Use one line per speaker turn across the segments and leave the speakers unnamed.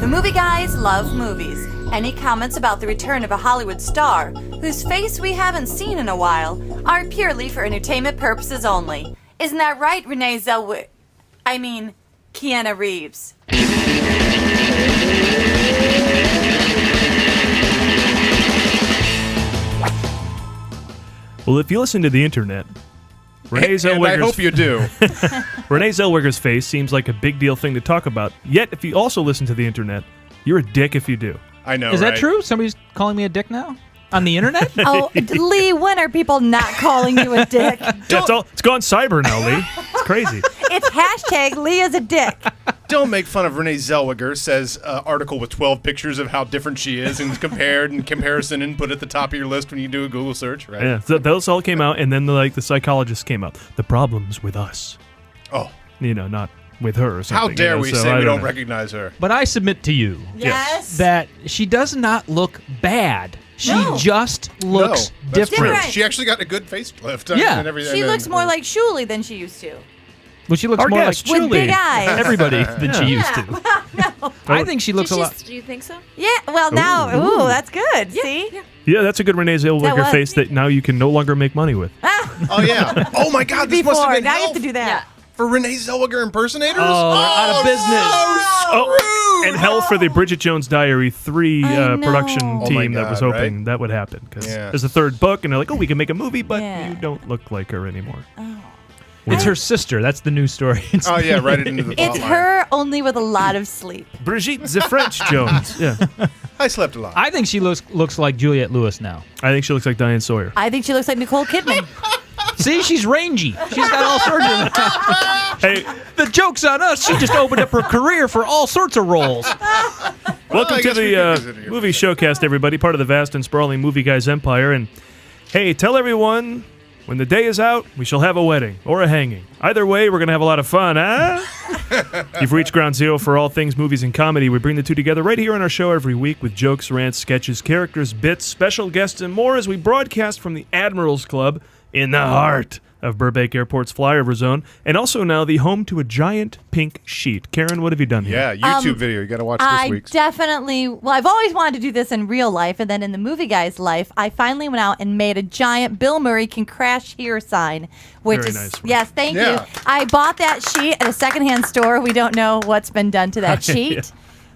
The movie guys love movies. Any comments about the return of a Hollywood star, whose face we haven't seen in a while, are purely for entertainment purposes only. Isn't that right, Renee Zellweger? I mean, Keanu Reeves.
Well, if you listen to the internet, Renee Zellweger's,
I hope you do.
Renee Zellweger's face seems like a big deal thing to talk about. Yet, if you also listen to the internet, you're a dick if you do.
I know,
Is that true? Somebody's calling me a dick now? On the internet?
Oh, Lee, when are people not calling you a dick?
It's gone cyber now, Lee. It's crazy.
It's hashtag Lee is a dick.
Don't make fun of Renee Zellweger, says article with 12 pictures of how different she is and compared and comparison and put at the top of your list when you do a Google search, right?
Yeah, so those all came out, and then the psychologist came out. The problem's with us.
Oh.
Not with her or something.
How dare we
so
say
I
we don't
know.
recognize her?
But I submit to you
Yes.
that she does not look bad. She just looks
that's true.
different.
She actually got a good facelift.
Yeah.
And everything.
She looks more like Shulie than she used to.
Well, she looks
Our
more like
guest,
With
Shulie.
big eyes.
Everybody than she used to.
No.
I think she looks a lot.
Do you think so?
Yeah, well, now, ooh, that's good. See?
Yeah, that's a good Renee Zellweger
was.
face that now you can no longer make money with.
Oh, yeah. Oh, my God. This must have
Before,
been
now you
hell
have to do that.
for Renee Zellweger impersonators?
Oh, they're out of business.
So rude.
And hell for the Bridget Jones Diary 3
I know.
production
Oh
team
my
that was
God,
hoping
right?
that would happen. Because
Yeah.
there's a third book, and they're like, oh, we can make a movie, but
Yeah.
you don't look like her anymore.
It's her sister. That's the new story.
Oh, yeah. Write it into the
It's
plot line.
her only with a lot of sleep.
Brigitte the French Jones. Yeah.
I slept a lot.
I think she looks like Juliette Lewis now.
I think she looks like Diane Sawyer.
I think she looks like Nicole Kidman.
See, she's rangy. She's got all sorts of...
Hey,
The joke's on us. She just opened up her career for all sorts of roles.
welcome
I
to
guess we could consider
the
your
movie
perspective.
Showcast, everybody, part of the vast and sprawling Movie Guys empire. And hey, tell everyone, when the day is out, we shall have a wedding or a hanging. Either way, we're going to have a lot of fun, huh? You've reached ground zero for all things movies and comedy. We bring the two together right here on our show every week with jokes, rants, sketches, characters, bits, special guests, and more as we broadcast from the Admirals Club in the heart of Burbank Airport's flyover zone, and also now the home to a giant pink sheet. Karen, what have you done here?
Yeah, YouTube video. You got to watch this
I
week's.
definitely, I've always wanted to do this in real life, and then in the movie guy's life, I finally went out and made a giant Bill Murray can crash here sign, which
Very
is,
nice one.
yes, thank
Yeah.
you. I bought that sheet at a secondhand store. We don't know what's been done to that sheet.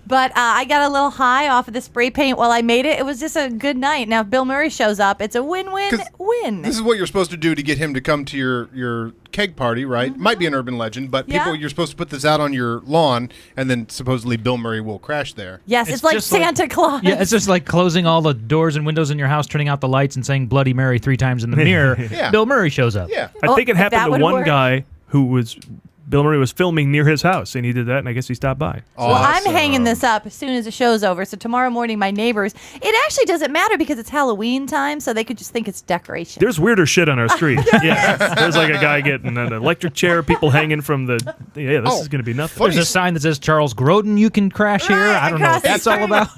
But I got a little high off of the spray paint while I made it. It was just a good night. Now, if Bill Murray shows up, it's a win-win-win.
This is what you're supposed to do to get him to come to your keg party, right? Might be an urban legend, but
Yeah.
you're supposed to put this out on your lawn, and then supposedly Bill Murray will crash there.
Yes, it's like
just like-
Santa Claus.
Yeah, it's just like closing all the doors and windows in your house, turning out the lights, and saying Bloody Mary 3 times in the mirror.
Yeah.
Bill Murray shows up.
Yeah.
I think it
if
happened
that
to
would
one
work.
guy who was... Bill Murray was filming near his house, and he did that, and I guess he stopped by.
Well, I'm
Awesome.
hanging this up as soon as the show's over. So tomorrow morning, my neighbors, it actually doesn't matter because it's Halloween time, so they could just think it's decoration.
There's weirder shit on our street. Yeah, there's like a guy getting an electric chair, people hanging from the... Yeah, this
Oh,
is going to be nothing.
funny.
There's a sign that says Charles Grodin, you can crash here.
Right,
I don't know what
across
that's
the
all about.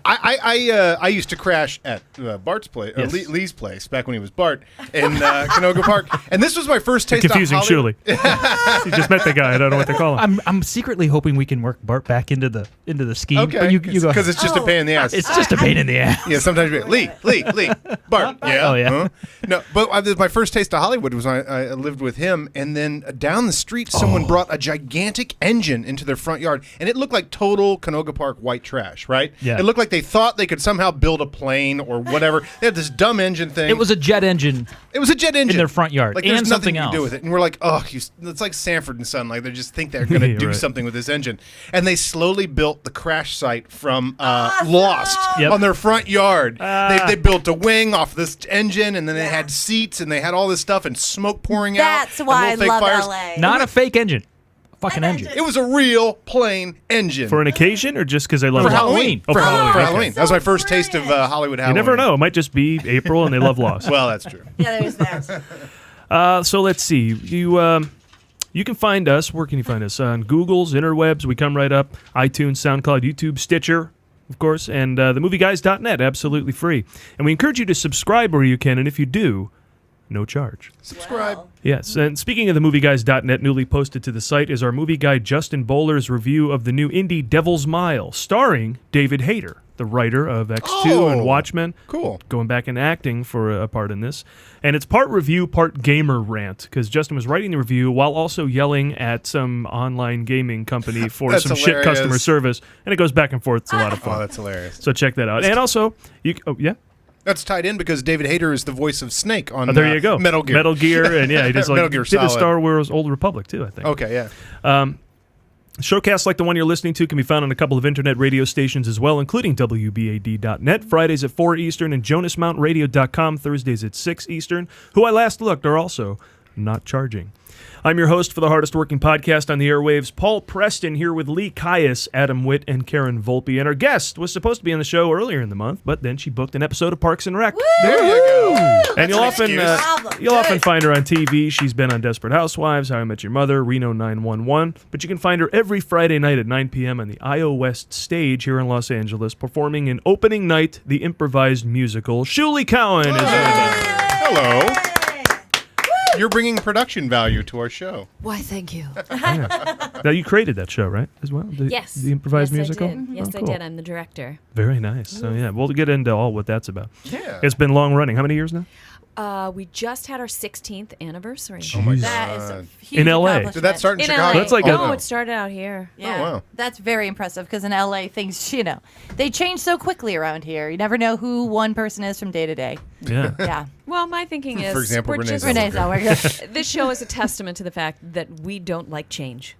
I used to crash at Bart's place,
Yes.
Lee's place, back when he was Bart in Canoga Park, and this was my first taste
Confusing
of Hollywood.
Shuley. You just met the guy. I don't know what to call him.
I'm secretly hoping we can work Bart back into the scheme.
Okay,
But you go.
because it's just a pain in the ass.
It's just a pain in the ass.
Yeah, sometimes you're like, Lee, Bart. Yeah.
Oh, yeah.
Huh? No, but my first taste of Hollywood was when I lived with him, and then down the street, someone brought a gigantic engine into their front yard, and it looked like total Canoga Park white trash, right?
Yeah.
It looked like they thought they could somehow build a plane or whatever. They had this dumb engine thing.
It was a jet engine.
It was a jet engine
in their front yard,
Like there's
and
nothing
something
you can do
else.
with it, and we're like, oh, it's like Sanford and Son. Like they just think they're going to
Yeah,
do
right.
something with this engine, and they slowly built the crash site from Lost
Yep.
on their front yard. They built a wing off this engine, and then they had seats, and they had all this stuff and smoke pouring out.
That's
and
why I
little fake
love
fires.
LA.
Not a fake engine. A fucking engine.
It was a real plain engine
For an occasion, or just because they love
For
Lost?
Halloween.
Oh,
For
for
Halloween.
Halloween. Okay.
That was my first taste of Hollywood
You
Halloween.
never know. It might just be April and they love Lost.
Well, that's true.
Yeah, there's that.
So let's see. You can find us. Where can you find us? On Google's, interwebs. We come right up. iTunes, SoundCloud, YouTube, Stitcher, of course, and themovieguys.net, absolutely free. And we encourage you to subscribe where you can, and if you do, no charge.
Subscribe.
Yes, and speaking of the movieguys.net, newly posted to the site is our movie guy Justin Bowler's review of the new indie Devil's Mile, starring David Hayter, the writer of X2 and Watchmen.
Cool.
Going back and acting for a part in this. And it's part review, part gamer rant, because Justin was writing the review while also yelling at some online gaming company for some shit customer service, and it goes back and forth. It's a lot of fun.
Oh, that's hilarious.
So check that out. And also, yeah?
That's tied in because David Hayter is the voice of Snake on
There you go.
Metal Gear.
Metal Gear, and yeah, he just
Metal
like
Gear
did a
Solid.
Star Wars Old Republic too, I think.
Okay, yeah.
Showcasts like the one you're listening to can be found on a couple of internet radio stations as well, including WBAD.net, Fridays at 4 Eastern, and JonasMountainRadio.com, Thursdays at 6 Eastern, who I last looked are also not charging. I'm your host for the hardest working podcast on the airwaves, Paul Preston, here with Lee Caius, Adam Witt, and Karen Volpe. And our guest was supposed to be on the show earlier in the month, but then she booked an episode of Parks and Rec.
There you go.
And you'll
That's
often find her on TV. She's been on Desperate Housewives, How I Met Your Mother, Reno 911. But you can find her every Friday night at 9 p.m. on the IO West stage here in Los Angeles, performing in opening night, the improvised musical. Shulie Cowen is with us.
Hello. You're bringing production value to our show.
Why, thank you.
Now, you created that show, right, as well?
Yes.
The improvised
yes,
musical?
I did. Yes,
Oh,
I
cool.
did. I'm the director.
Very nice. So, yeah, we'll get into all what that's about.
Yeah.
It's been long running. How many years now?
We just had our 16th anniversary.
Oh my
That is
God.
a huge
In LA.
accomplishment.
Did that start in
In
Chicago?
LA.
That's like
no,
a-
it started out here.
Yeah,
Oh, wow.
That's very impressive because in LA, things, they change so quickly around here. You never know who one person is from day to day.
Yeah.
Yeah.
Well, my thinking is,
For example,
we're
Renee
just,
Zellweger.
Renee Zellweger.
this show is a testament to the fact that we don't like change.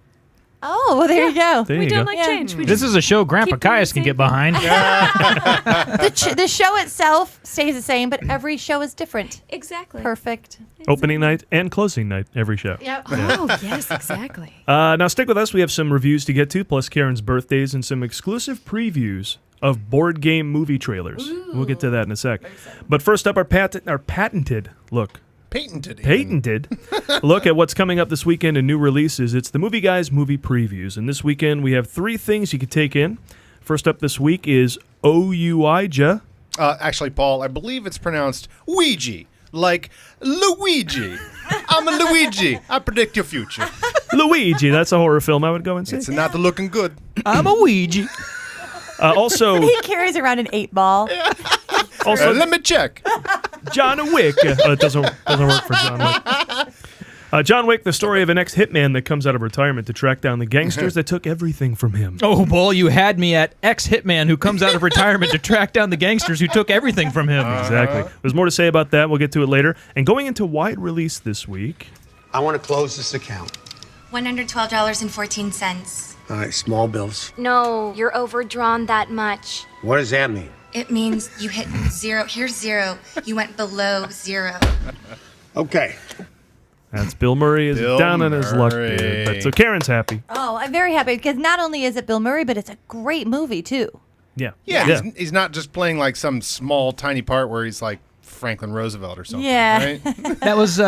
Oh, well, there you go.
There
we
you
don't
go.
like
Yeah.
change. We
This is a show Grandpa
Keep doing
Caius
the
can
same
get behind.
The show itself stays the same, but every show is different.
exactly.
Perfect.
Opening night and closing night, every show.
Yep.
Oh, yes, exactly.
Now, stick with us. We have some reviews to get to, plus Karen's birthdays and some exclusive previews of board game movie trailers. We'll get to that in a sec. But first up, our patented look. Patented look at what's coming up this weekend in new releases. It's the Movie Guys movie previews. And this weekend, we have 3 things you can take in. First up this week is Ouija.
Actually, Paul, I believe it's pronounced Ouija, like Luigi. I'm a Luigi. I predict your future.
Luigi, that's a horror film I would go and see.
It's not looking good.
I'm a Ouija.
Also,
He carries around an 8-ball.
Let me check.
John Wick. It doesn't work for John Wick. John Wick, the story of an ex-hitman that comes out of retirement to track down the gangsters that took everything from him.
Oh, Paul, you had me at ex-hitman who comes out of retirement to track down the gangsters who took everything from him.
Exactly. There's more to say about that. We'll get to it later. And going into wide release this week,
I want to close this account.
$112.14.
All right, small bills.
No, you're overdrawn that much.
What does that mean?
It means you hit 0. Here's 0. You went below 0.
Okay.
that's Bill Murray is
Bill
down on his luck,
Murray.
dude. But so Karen's happy.
Oh, I'm very happy because not only is it Bill Murray, but it's a great movie, too.
Yeah.
Yeah, he's not just playing like some small, tiny part where he's like Franklin Roosevelt or something.
Yeah.
Right?
That was,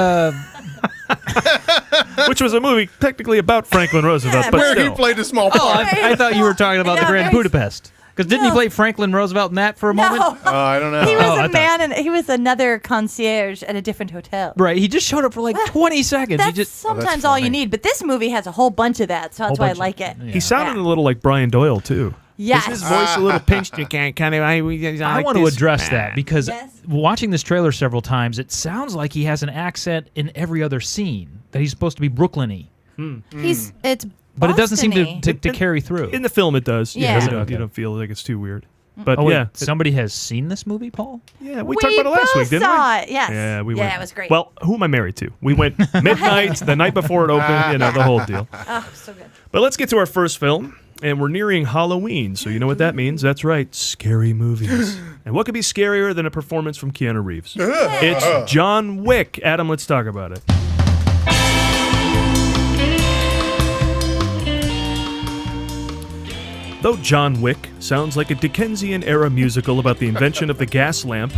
Which was a movie technically about Franklin Roosevelt, but
Where he
still.
played a small
oh,
part.
I thought you were talking about the
No,
Grand
very-
Budapest. Because didn't he
No.
play Franklin Roosevelt in that for a moment?
No.
I don't know.
He was
Oh, I
a man, and he was another concierge at a different hotel.
Right, he just showed up for like 20 seconds.
That's
He just
sometimes all you
funny.
need, but this movie has a whole bunch of that, so that's why I
bunch of-
like it.
He sounded a little like Brian Doyle, too.
Yes.
Is his voice a little pinched? You can't kind of.
I want to address that because
Yes.
watching this trailer several times, it sounds like he has an accent in every other scene, that he's supposed to be Brooklyn-y.
It's
But it doesn't seem
Boston-y.
to carry through.
In the film, it does.
Yeah.
You don't feel like it's too weird. But
Oh, wait,
yeah,
somebody has seen this movie, Paul?
yeah, we talked about it last
both
week, didn't
saw
we?
it, yes.
Yeah, we
Yeah,
went.
it was great.
Well, who am I married to? We went midnight, the night before it opened, the whole deal.
Oh, so good.
But let's get to our first film, and we're nearing Halloween, so you know what that means. That's right, scary movies. And what could be scarier than a performance from Keanu Reeves? It's John Wick. Adam, let's talk about it. Though John Wick sounds like a Dickensian-era musical about the invention of the gas lamp,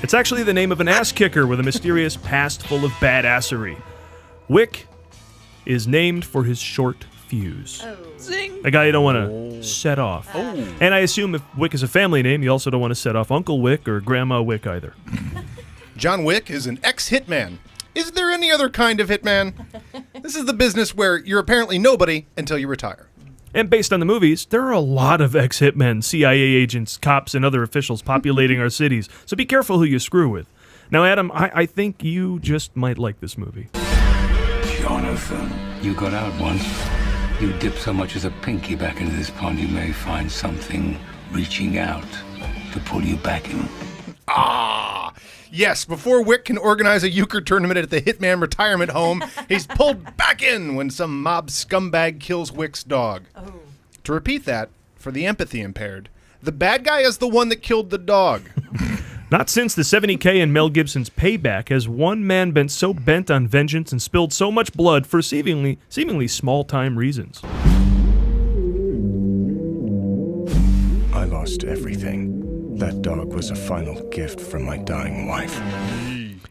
it's actually the name of an ass kicker with a mysterious past full of badassery. Wick is named for his short fuse. A guy you don't want to set off. And I assume if Wick is a family name, you also don't want to set off Uncle Wick or Grandma Wick either.
John Wick is an ex-hitman. Is there any other kind of hitman? This is the business where you're apparently nobody until you retire.
And based on the movies, there are a lot of ex-hitmen, CIA agents, cops, and other officials populating our cities, so be careful who you screw with. Now, Adam, I think you just might like this movie.
Jonathan, you got out once. You dip so much as a pinky back into this pond, you may find something reaching out to pull you back in.
Ah, yes, before Wick can organize a euchre tournament at the Hitman retirement home, he's pulled back in when some mob scumbag kills Wick's dog. Oh. To repeat that, for the empathy impaired, the bad guy is the one that killed the dog.
Not since the 70K and Mel Gibson's Payback has one man been so bent on vengeance and spilled so much blood for seemingly small-time reasons.
I lost everything. That dog was a final gift from my dying wife.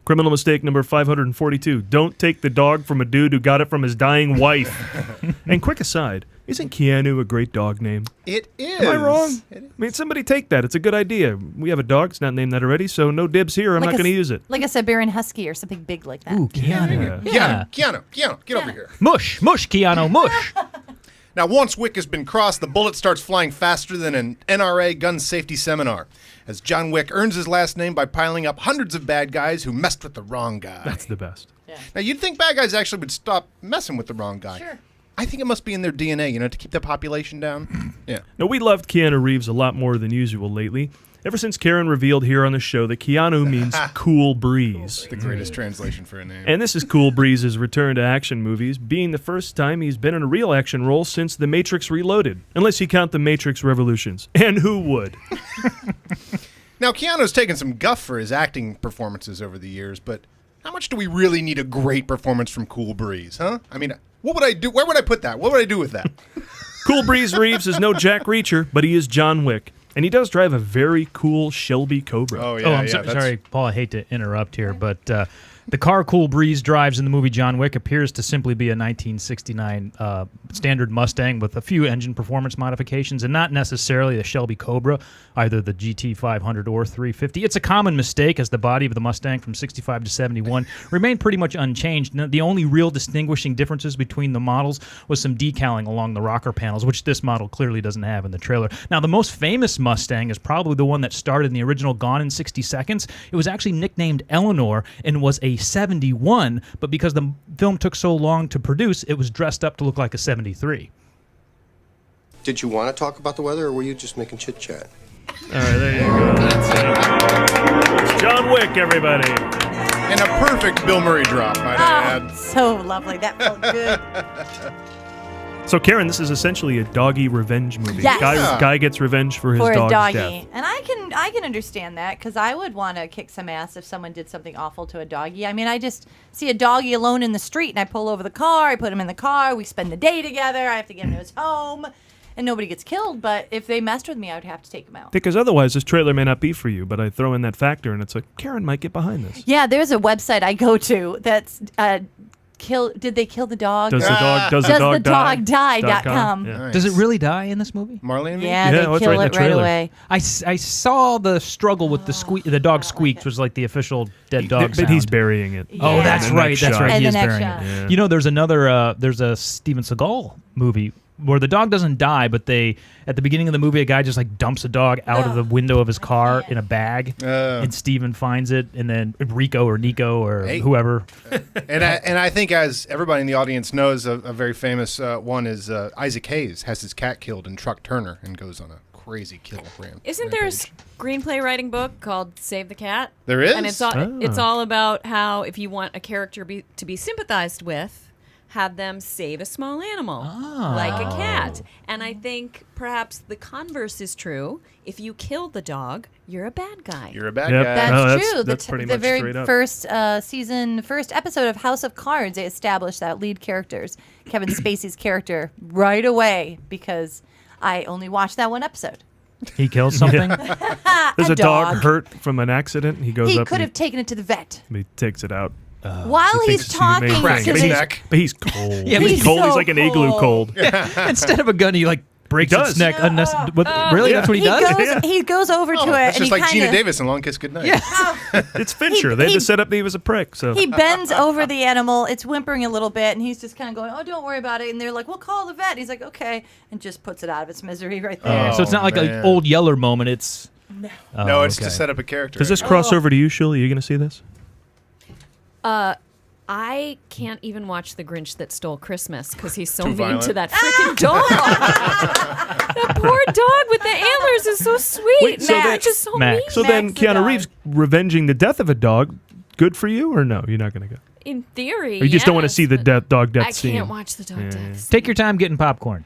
Criminal mistake number 542. Don't take the dog from a dude who got it from his dying wife. And quick aside, isn't Keanu a great dog name?
It is.
Am I wrong? I mean, somebody take that. It's a good idea. We have a dog. It's not named that already, so no dibs here. I'm not going to use it.
Like a Siberian Husky or something big like that.
Ooh, Keanu.
Keanu, get over here.
Mush, Keanu, mush.
Now, once Wick has been crossed, the bullet starts flying faster than an NRA gun safety seminar, as John Wick earns his last name by piling up hundreds of bad guys who messed with the wrong guy.
That's the best.
Yeah.
Now, you'd think bad guys actually would stop messing with the wrong guy.
Sure.
I think it must be in their DNA, to keep the population down. Yeah.
Now, we loved Keanu Reeves a lot more than usual lately. Ever since Karen revealed here on the show that Keanu means cool breeze.
The greatest translation for a name.
And this is Cool Breeze's return to action movies, being the first time he's been in a real action role since The Matrix Reloaded, unless you count The Matrix Revolutions. And who would?
Now, Keanu's taken some guff for his acting performances over the years, but how much do we really need a great performance from Cool Breeze, huh? I mean, what would I do? Where would I put that? What would I do with that?
Cool Breeze Reeves is no Jack Reacher, but he is John Wick. And he does drive a very cool Shelby Cobra.
Oh, yeah.
I'm sorry, Paul, I hate to interrupt here, but the car Cool Breeze drives in the movie John Wick appears to simply be a 1969 standard Mustang with a few engine performance modifications and not necessarily a Shelby Cobra, either the GT 500 or 350. It's a common mistake, as the body of the Mustang from 65 to 71 remained pretty much unchanged. The only real distinguishing differences between the models was some decaling along the rocker panels, which this model clearly doesn't have in the trailer. Now, the most famous Mustang is probably the one that starred in the original Gone in 60 Seconds. It was actually nicknamed Eleanor and was a 71, but because the film took so long to produce, it was dressed up to look like a 73.
Did you want to talk about the weather, or were you just making chit-chat?
All right, there you go. It's John Wick, everybody.
And a perfect Bill Murray drop, might I add.
So lovely. That felt good.
So, Karen, this is essentially a doggy revenge movie.
Yes.
Guy gets revenge for his
For a
dog's
doggy.
death.
And I can understand that, because I would want to kick some ass if someone did something awful to a doggy. I mean, I just see a doggy alone in the street, and I pull over the car, I put him in the car, we spend the day together, I have to get him to his home, and nobody gets killed. But if they messed with me, I would have to take him out.
Because otherwise, this trailer may not be for you, but I throw in that factor, and it's like, Karen might get behind this.
Yeah, there's a website I go to that's did they kill the dog?
Does the dog
die.com.
Yeah.
Nice.
Does it really die in this movie?
Marley and me?
Yeah,
Yeah,
they
it's
kill
right in
it
the
right
trailer.
away.
I saw the struggle with the dog squeaked, was like the official dead dog
But
sound.
he's burying it.
Oh,
Yeah.
that's
In the
right.
next
That's
shot.
right.
And
He
the
is
next
burying
shot.
it.
Yeah.
You know, there's there's a Steven Seagal movie where the dog doesn't die, but at the beginning of the movie, a guy just like dumps a dog out of the window of his car in a bag, and Steven finds it, and then Rico or Nico or whoever.
And I think, as everybody in the audience knows, a very famous one is Isaac Hayes has his cat killed in Truck Turner and goes on a crazy kill.
Isn't there a screenplay writing book called Save the Cat?
There is?
And it's all about how, if you want a character to be sympathized with, have them save a small animal, like a cat. And I think perhaps the converse is true. If you kill the dog, you're a bad guy.
You're a bad
Yep.
guy.
That's
No, that's-
true.
that's pretty
the
much
very
straight up.
first first episode of House of Cards, they established that lead characters, Kevin Spacey's character, right away, because I only watched that one episode.
He kills something.
There's a dog
dog.
hurt from an accident. He goes
He
up
could
and
have taken it to the vet.
he takes it out.
While
He
he's
thinks it's the humane
talking
thing.
to
his
the
neck.
But he's cold.
Yeah, but
he's
he's
cold.
so
He's like an igloo
cold.
cold.
Instead of a gun, he like breaks
does.
its neck. Really? That's what he does?
He goes over to it.
It's
and
just
he
like Gina
kinda-
Davis in Long Kiss Goodnight.
It's Fincher. They had to set up that he was a prick. So
He bends over the animal. It's whimpering a little bit, and he's just kind of going, "Oh, don't worry about it." And they're like, "We'll call the vet." He's like, "Okay," and just puts it out of its misery right there.
So it's not like
man.
an old Yeller moment. It's
No, it's
okay.
to set up a character.
does this cross over to you, Shulie? Are you going to see this?
I can't even watch The Grinch That Stole Christmas because he's so
Too
mean
violent.
to that freaking dog. That poor dog with the antlers is so sweet.
Wait, so
Max
that-
is so
Max.
mean.
So then
Max the
Keanu
dog.
Reeves revenging the death of a dog, good for you or no? You're not going to go?
In theory,
Or you just don't want to
yes,
see the
but
dog death
I
scene?
can't watch the dog death.
Take your time getting popcorn.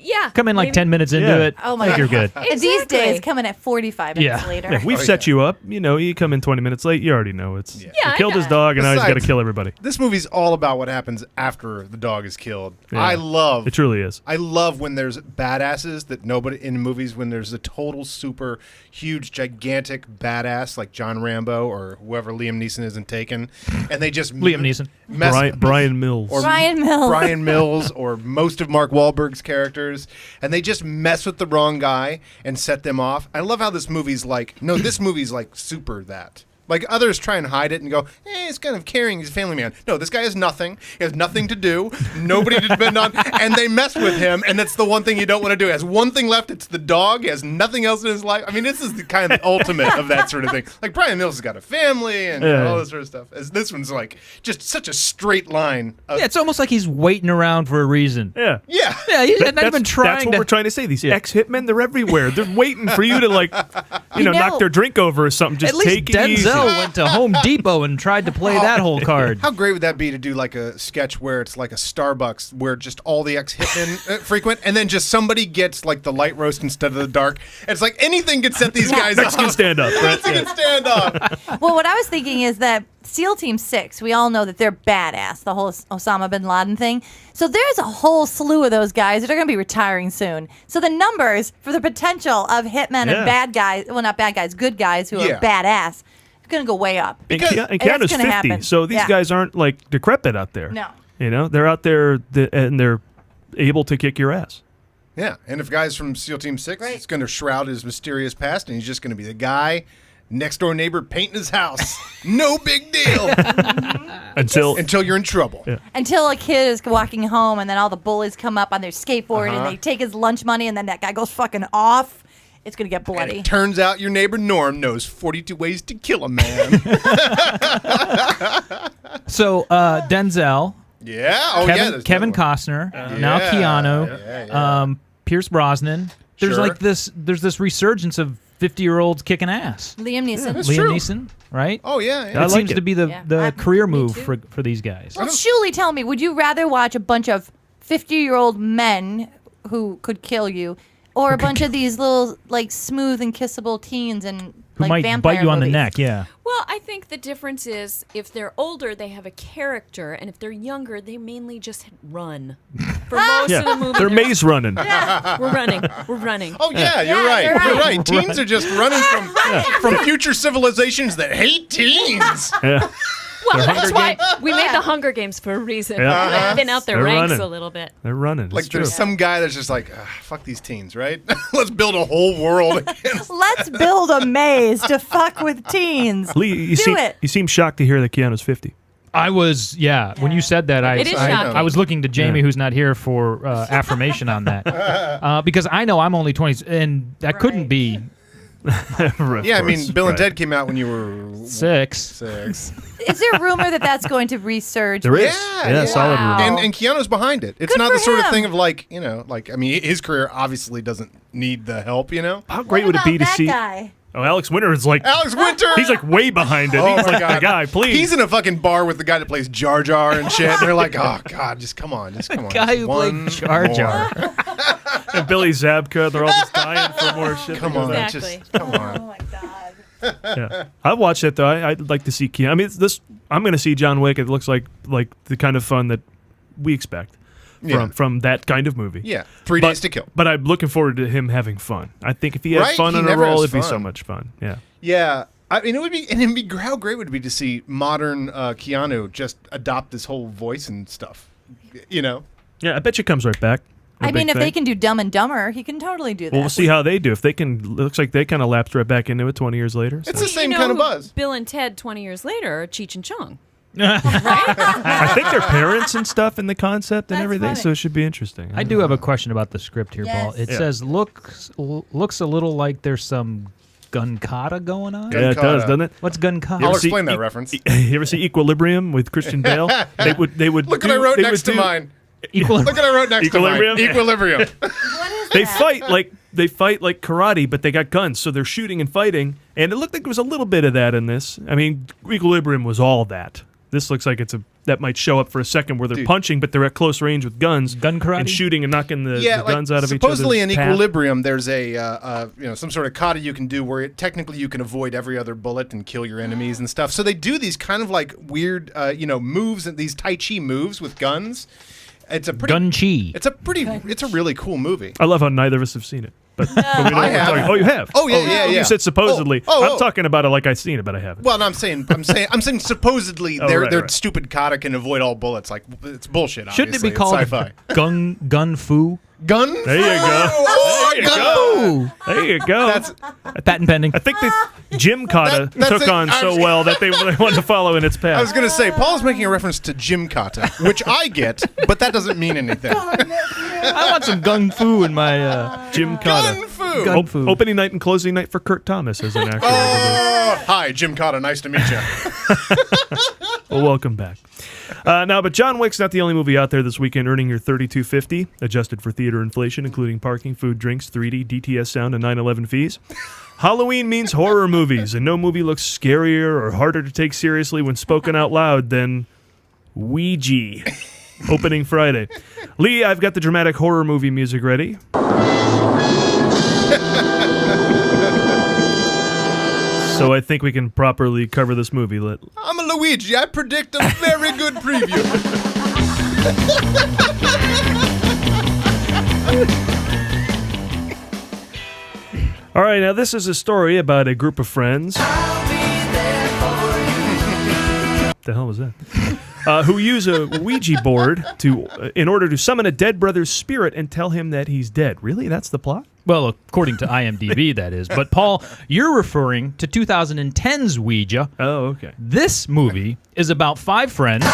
Yeah.
Come in like
maybe-
10 minutes into
Yeah.
it.
Oh my
I think
God.
you're good.
And these
Exactly.
days, coming at 45 minutes
Yeah.
later.
Yeah, we've set you up. You know, you come in 20 minutes late, you already know it's.
Yeah.
Yeah,
he
I
killed his
got it.
dog, and now he's got to
Besides-
kill everybody.
This movie's all about what happens after the dog is killed.
Yeah.
I love
It truly is.
I love when there's badasses that nobody in movies, when there's a total super huge gigantic badass like John Rambo or whoever Liam Neeson is in Taken, and they just
Liam Neeson.
Brian Mills.
or
Brian Mills.
Brian Mills or most of Mark Wahlberg's characters, and they just mess with the wrong guy and set them off. I love how this movie's like, no, this movie's like super that. Like others try and hide it and go, it's kind of caring. He's a family man. No, this guy has nothing. He has nothing to do. Nobody to depend on. And they mess with him, and that's the one thing you don't want to do. He has one thing left. It's the dog. He has nothing else in his life. I mean, this is the kind of the ultimate of that sort of thing. Like Brian Mills has got a family and
Yeah.
all this sort of stuff. As this one's like just such a straight line. Of,
Yeah, it's almost like he's waiting around for a reason.
Yeah.
yeah.
Yeah, he's
That-
not even trying
That's what
to.
we're trying to say. These ex-hitmen, they're everywhere. They're waiting for you to, like, you know,
know-
knock their drink over or something. Just
At least
take it easy.
Denzel went to Home Depot and tried to play that whole card.
How great would that be to do like a sketch where it's like a Starbucks where just all the ex-hitmen frequent, and then just somebody gets like the light roast instead of the dark. It's like anything could set these guys
Mexican
off.
stand-up, right?
Mexican
Yeah.
stand-up.
Well, what I was thinking is that SEAL Team 6, we all know that they're badass, the whole Osama bin Laden thing. So there's a whole slew of those guys that are going to be retiring soon. So the numbers for the potential of hitmen
Yeah.
and bad guys, well, not bad guys, good guys who
Yeah.
are badass, are going to go way up.
And,
Because-
and
that's
Keanu's
gonna
50,
happen.
so these
Yeah.
guys aren't, like, decrepit out there.
No.
You know? They're out there, and they're able to kick your ass.
Yeah, and if guys from SEAL Team 6,
Right.
it's going to shroud his mysterious past, and he's just going to be the guy next door neighbor painting his house. No big deal until you're in trouble.
Yeah.
Until a kid is walking home and then all the bullies come up on their skateboard
Uh-huh.
and they take his lunch money and then that guy goes fucking off. It's going to get
And
bloody.
it turns out your neighbor Norm knows 42 ways to kill a man.
So Denzel,
yeah. Oh, yeah.
Kevin,
there's
Kevin
another one.
Costner, now
Yeah.
Keanu,
Yeah.
Pierce Brosnan. There's
Sure.
like this. There's this resurgence of 50-year-olds kicking ass.
Liam Neeson.
That's
Liam
true.
Neeson, right?
Oh, yeah.
I
yeah.
It
like
seems
it.
to be the
Yeah.
the
Me
career move
too.
for these guys.
Well, Shulie, tell me, would you rather watch a bunch of 50-year-old men who could kill you, or a bunch of these little, like, smooth and kissable teens and
Who
like
might
vampire
bite you on the
movies?
neck? Yeah.
Well, I think the difference is if they're older, they have a character, and if they're younger, they mainly just run. For most of the
Yeah.
movie,
They're maze running.
we're running. We're running.
Oh yeah,
Yeah,
you're right.
you're
You're
right.
right. Teens are just running from future civilizations that hate teens.
Yeah.
Well, that's why we made the Hunger Games for a reason.
Yeah.
They've been out their
They're
ranks
running.
a little bit.
They're running.
Like
It's true.
there's some guy that's just like, fuck these teens, right? Let's build a whole world against.
Let's build a maze to fuck with teens.
Lee, you
Do
seem
it.
you seem shocked to hear that Keanu's 50.
I was, when you said that,
It is shocking.
I was looking to Jamie,
Yeah.
who's not here, for affirmation on that. Because I know I'm only 20, and that couldn't be
Yeah, I mean, Bill and Ted came out when you were
6.
6.
Is there a rumor that that's going to resurge?
There is.
Yeah.
Solid
Wow.
rumor.
And Keanu's behind it. It's
Good
not
for
the sort of
him.
thing of like, I mean, his career obviously doesn't need the help,
How great
What
would it be
about
to
that
see?
guy?
Oh, Alex Winter is like
Alex Winter.
he's like way behind it.
Oh
he's
my
like
God.
the guy, please.
He's in a fucking bar with the guy that plays Jar Jar and shit. And they're like, oh God, just come on.
Guy
Just
who
one
played Jar Jar.
more.
and Billy Zabka. They're all just dying for more shit.
Come
that goes
on,
on.
Exactly.
just come on.
Oh my god.
Yeah. I've watched it though. I'd like to see Keanu. I mean, I'm going to see John Wick. It looks like the kind of fun that we expect
Yeah.
from that kind of movie.
Yeah, 3 days to kill.
But I'm looking forward to him having fun. I think if he had
Right?
fun
He
on a
never
roll,
has
it'd be so
fun.
much fun. Yeah.
Yeah, I mean, how great would it be to see modern Keanu just adopt this whole voice and stuff? You know?
Yeah, I bet you it comes right back.
I mean, if
thing.
they can do Dumb and Dumber, he can totally do that.
Well, we'll see how they do. If they can, looks like they kind of lapsed right back into it 20 years later.
It's
so.
the same
You know
kind of
who
buzz.
Bill and Ted 20 years later are Cheech and Chong.
I think they're parents and stuff in the concept and
That's
everything,
funny.
so it should be interesting.
I do have a question about the script here, Paul.
Yes.
It says looks a little like there's some gun kata going on.
Yeah, it does, doesn't it?
What's gun kata?
I'll
ever see-
explain that reference.
You ever see Equilibrium with Christian Bale? They would.
Look what I wrote next to mine. Look what I wrote next
Equilibrium?
to mine. Equilibrium.
What is
They
that?
fight like karate, but they got guns, so they're shooting and fighting. And it looked like there was a little bit of that in this. I mean, Equilibrium was all that. This looks like that might show up for a second where they're punching, but they're at close range with guns,
Gun karate?
and shooting and knocking the
Yeah,
guns out of each other's
supposedly in
path.
Equilibrium, there's a some sort of kata you can do where technically you can avoid every other bullet and kill your enemies and stuff. So they do these kind of like weird moves and these Tai Chi moves with guns. It's a pretty
Gun chi.
It's a really cool movie.
I love how neither of us have seen it. But we know
I
what we're
have.
talking- Oh, you have?
Oh, yeah.
You said supposedly.
Oh.
I'm talking about it like I've seen it, but I haven't.
Well, no, I'm saying supposedly
Oh,
their
right.
stupid kata can avoid all bullets. Like it's bullshit.
Shouldn't it
Obviously.
be called
It's sci-fi?
gun fu?
Gun?
There you go.
Oh,
There you
gun
go.
fu.
There you go.
That's
Patent pending.
I think that Jim Kata
That's
took
it.
on so well that they wanted to follow in its path.
I was gonna say Paul's making a reference to Jim Kata, which I get, but that doesn't mean anything.
I want some gun fu in my
Jim Kata.
Gun fu.
gun fu.
Opening night and closing night for Kurt Thomas as an actor.
Oh, hi, Jim Kata. Nice to meet you.
Well, welcome back. But John Wick's not the only movie out there this weekend earning your $32.50, adjusted for theater inflation, including parking, food, drinks, 3D, DTS sound, and 9/11 fees. Halloween means horror movies, and no movie looks scarier or harder to take seriously when spoken out loud than Ouija. Opening Friday. Lee, I've got the dramatic horror movie music ready. So I think we can properly cover this movie.
I'm a Luigi. I predict a very good preview.
All right, now this is a story about a group of friends. What the hell was that? Who use a Ouija board in order to summon a dead brother's spirit and tell him that he's dead. Really? That's the plot?
Well, according to IMDb, that is. But, Paul, you're referring to 2010's Ouija.
Oh, okay.
This movie is about 5 friends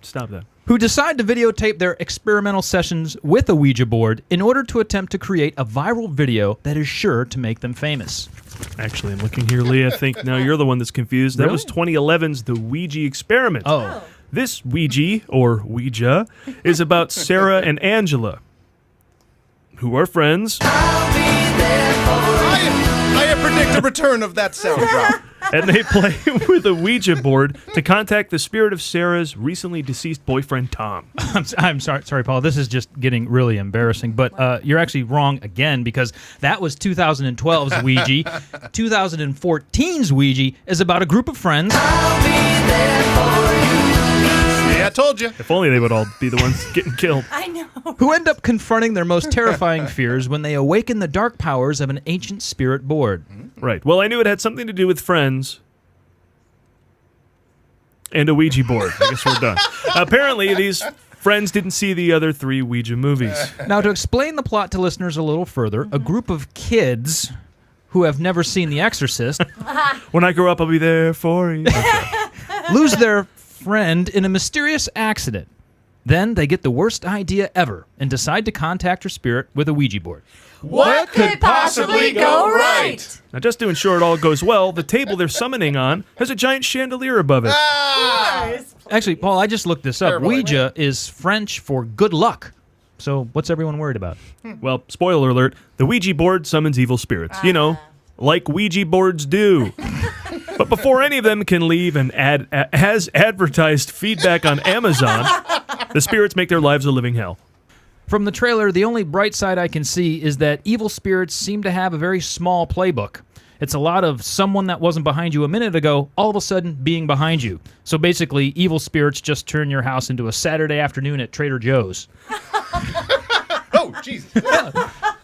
Stop that.
who decide to videotape their experimental sessions with a Ouija board in order to attempt to create a viral video that is sure to make them famous.
Actually, I'm looking here, Lee. I think now you're the one that's confused. That
Really?
was 2011's The Ouija Experiment.
Oh.
This Ouija, or Ouija, is about Sarah and Angela, who are friends.
I predict a return of that sound drop.
And they play with a Ouija board to contact the spirit of Sarah's recently deceased boyfriend, Tom.
I'm sorry, Paul. This is just getting really embarrassing. But you're actually wrong again because that was 2012's Ouija. 2014's Ouija is about a group of friends.
Yeah, I told you.
If only they would all be the ones getting killed.
I know.
Who end up confronting their most terrifying fears when they awaken the dark powers of an ancient spirit board.
Right. Well, I knew it had something to do with friends and a Ouija board. I guess we're done. Apparently, these friends didn't see the other 3 Ouija movies.
Now, to explain the plot to listeners a little further, a group of kids who have never seen The Exorcist
When I grow up, I'll be there for you.
lose their friend in a mysterious accident. Then they get the worst idea ever and decide to contact her spirit with a Ouija board.
What could possibly go right?
Now, just to ensure it all goes well, the table they're summoning on has a giant chandelier above it.
Actually, Paul, I just looked this up.
Terrible.
Ouija is French for good luck. So what's everyone worried about?
Well, spoiler alert, the Ouija board summons evil spirits. You know, like Ouija boards do. But before any of them can leave and has advertised feedback on Amazon, the spirits make their lives a living hell.
From the trailer, the only bright side I can see is that evil spirits seem to have a very small playbook. It's a lot of someone that wasn't behind you a minute ago, all of a sudden being behind you. So basically, evil spirits just turn your house into a Saturday afternoon at Trader Joe's.
Oh, Jesus.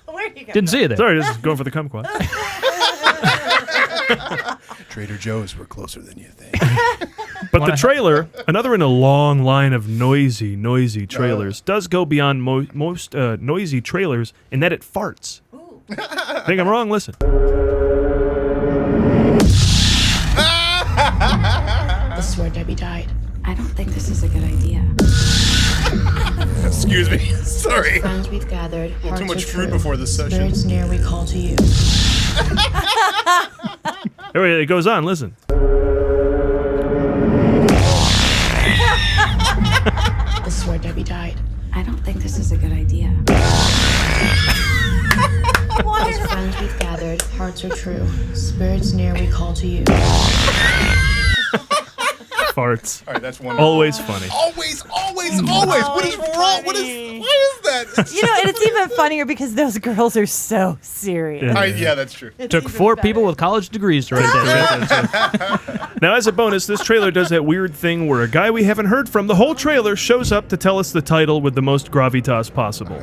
Where'd you go?
Didn't see it there.
Sorry, this is going for the kumquat.
Trader Joe's were closer than you think.
But the trailer, another in a long line of noisy trailers, does go beyond most noisy trailers in that it farts. Think I'm wrong? Listen.
This is where Debbie died.
I don't think this is a good idea.
Excuse me. Sorry.
Friends we've gathered.
Too much food before this session.
Spirits near we call to you.
It goes on. Listen.
This is where Debbie died.
I don't think this is a good idea.
As friends we've gathered, hearts are true. Spirits near we call to you.
Farts.
All right, that's wonderful.
Always funny.
Always. What is wrong? Why is that?
And it's even funnier because those girls are so serious.
Yeah, that's true.
Took 4 people with college degrees to write that.
Now, as a bonus, this trailer does that weird thing where a guy we haven't heard from the whole trailer shows up to tell us the title with the most gravitas possible.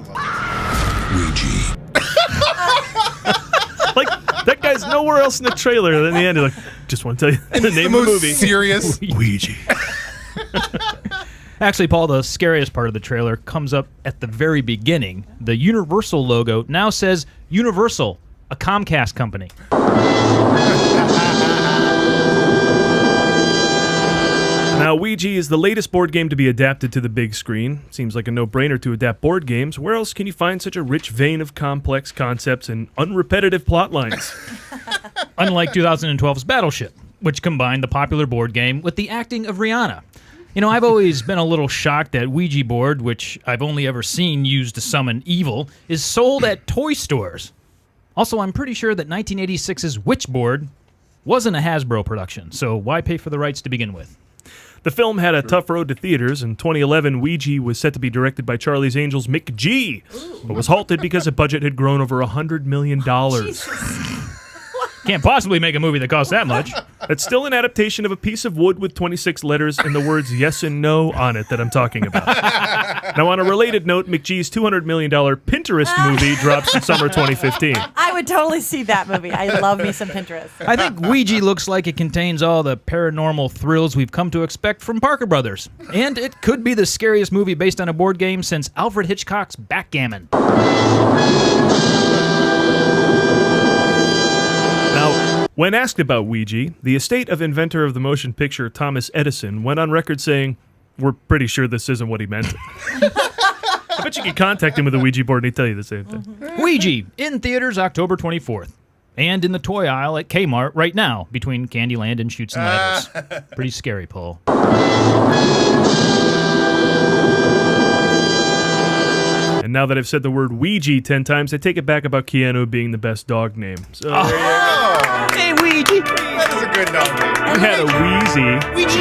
Ouija.
Like, that guy's nowhere else in the trailer. And in the end, he's like, just want to tell you the name of the movie.
Serious.
Ouija.
Actually, Paul, the scariest part of the trailer comes up at the very beginning. The Universal logo now says Universal, a Comcast company.
Now, Ouija is the latest board game to be adapted to the big screen. Seems like a no-brainer to adapt board games. Where else can you find such a rich vein of complex concepts and unrepetitive plot lines?
Unlike 2012's Battleship, which combined the popular board game with the acting of Rihanna. You know, I've always been a little shocked that Ouija board, which I've only ever seen used to summon evil, is sold at toy stores. Also, I'm pretty sure that 1986's Witchboard wasn't a Hasbro production, so why pay for the rights to begin with?
The film had a tough road to theaters. In 2011, Ouija was set to be directed by Charlie's Angels' Mick G, but was halted because the budget had grown over $100 million.
Can't possibly make a movie that costs that much.
It's still an adaptation of a piece of wood with 26 letters and the words yes and no on it that I'm talking about. Now, on a related note, McGee's $200 million Pinterest movie drops in summer 2015.
I would totally see that movie. I love me some Pinterest.
I think Ouija looks like it contains all the paranormal thrills we've come to expect from Parker Brothers. And it could be the scariest movie based on a board game since Alfred Hitchcock's Backgammon.
Now, when asked about Ouija, the estate of inventor of the motion picture Thomas Edison went on record saying, "We're pretty sure this isn't what he meant." I bet you could contact him with a Ouija board and he'd tell you the same thing.
Ouija, in theaters October 24th. And in the toy aisle at Kmart right now, between Candyland and Chutes and Ladders. Pretty scary, Paul.
And now that I've said the word Ouija 10 times, I take it back about Keanu being the best dog name. So
Hey, Ouija!
That is a good dog name.
we had a Wheezy.
Ouija.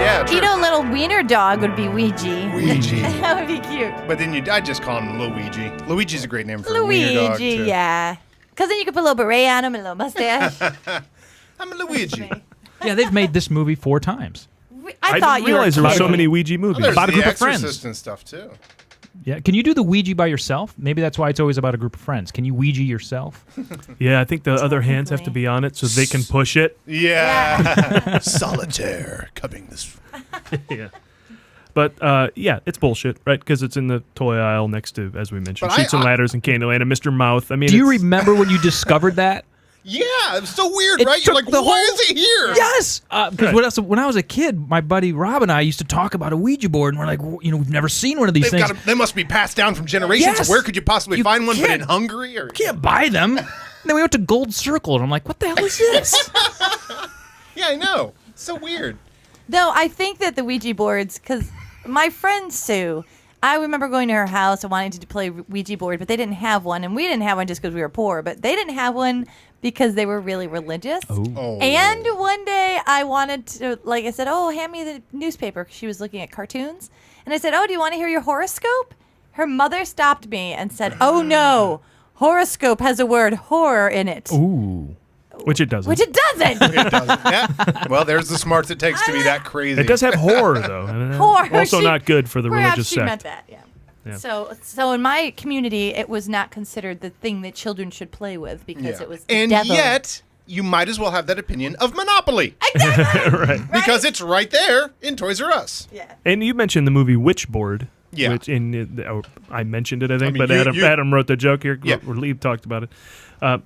Yeah, true.
You know, a little wiener dog would be Ouija.
Ouija.
That would be cute.
But then I just call him Luigi. Luigi's a great name for a wiener dog,
Luigi,
too.
yeah. Because then you could put a little beret on him and a little mustache.
I'm a Luigi.
Yeah, they've made this movie 4 times.
I
didn't
thought you were
realize there were so
kidding.
many Ouija movies.
There's
About a
the
group of friends.
Exorcist and stuff, too.
Yeah, can you do the Ouija by yourself? Maybe that's why it's always about a group of friends. Can you Ouija yourself?
Yeah, I think the other hands have to be on it so they can push it.
Yeah. Solitaire coming this.
Yeah. But, yeah, it's bullshit, right? Because it's in the toy aisle next to, as we mentioned,
But
Chutes and Ladders and Candyland and Mr. Mouth. I mean,
Do you
it's-
remember when you discovered that?
Yeah, it was so weird,
It
right? You're
took
like,
the
why
whole-
is he here?
Yes! Because when I was a kid, my buddy Rob and I used to talk about a Ouija board, and we're like, we've never seen one of these things.
They must be passed down from generations.
Yes!
So where could you possibly
You
find one but in
can't-
Hungary? Or
Can't buy them. And then we went to Gold Circle, and I'm like, what the hell is this?
Yeah, I know. So weird.
No, I think that the Ouija boards, because my friend Sue, I remember going to her house and wanting to play Ouija board, but they didn't have one, and we didn't have one just because we were poor, but they didn't have one because they were really religious.
Oh.
And one day I wanted to, I said, oh, hand me the newspaper, because she was looking at cartoons. And I said, oh, do you want to hear your horoscope? Her mother stopped me and said, oh, no, horoscope has a word horror in it.
Ooh.
Which it doesn't.
Which it doesn't.
It doesn't. Yeah. Well, there's the smarts it takes to be that crazy.
It does have horror, though.
Horror.
Also
She-
not good for the
Perhaps
religious
she
sect.
meant that, yeah.
Yeah.
So in my community, it was not considered the thing that children should play with because
Yeah.
it was the
And
devil.
yet, you might as well have that opinion of Monopoly.
Exactly.
Right.
Because it's right there in Toys R Us.
Yeah.
And you mentioned the movie Witchboard.
Yeah.
Which I mentioned it, I think,
mean,
but
you-
Adam wrote the joke here.
Yeah.
Or Lee talked about it.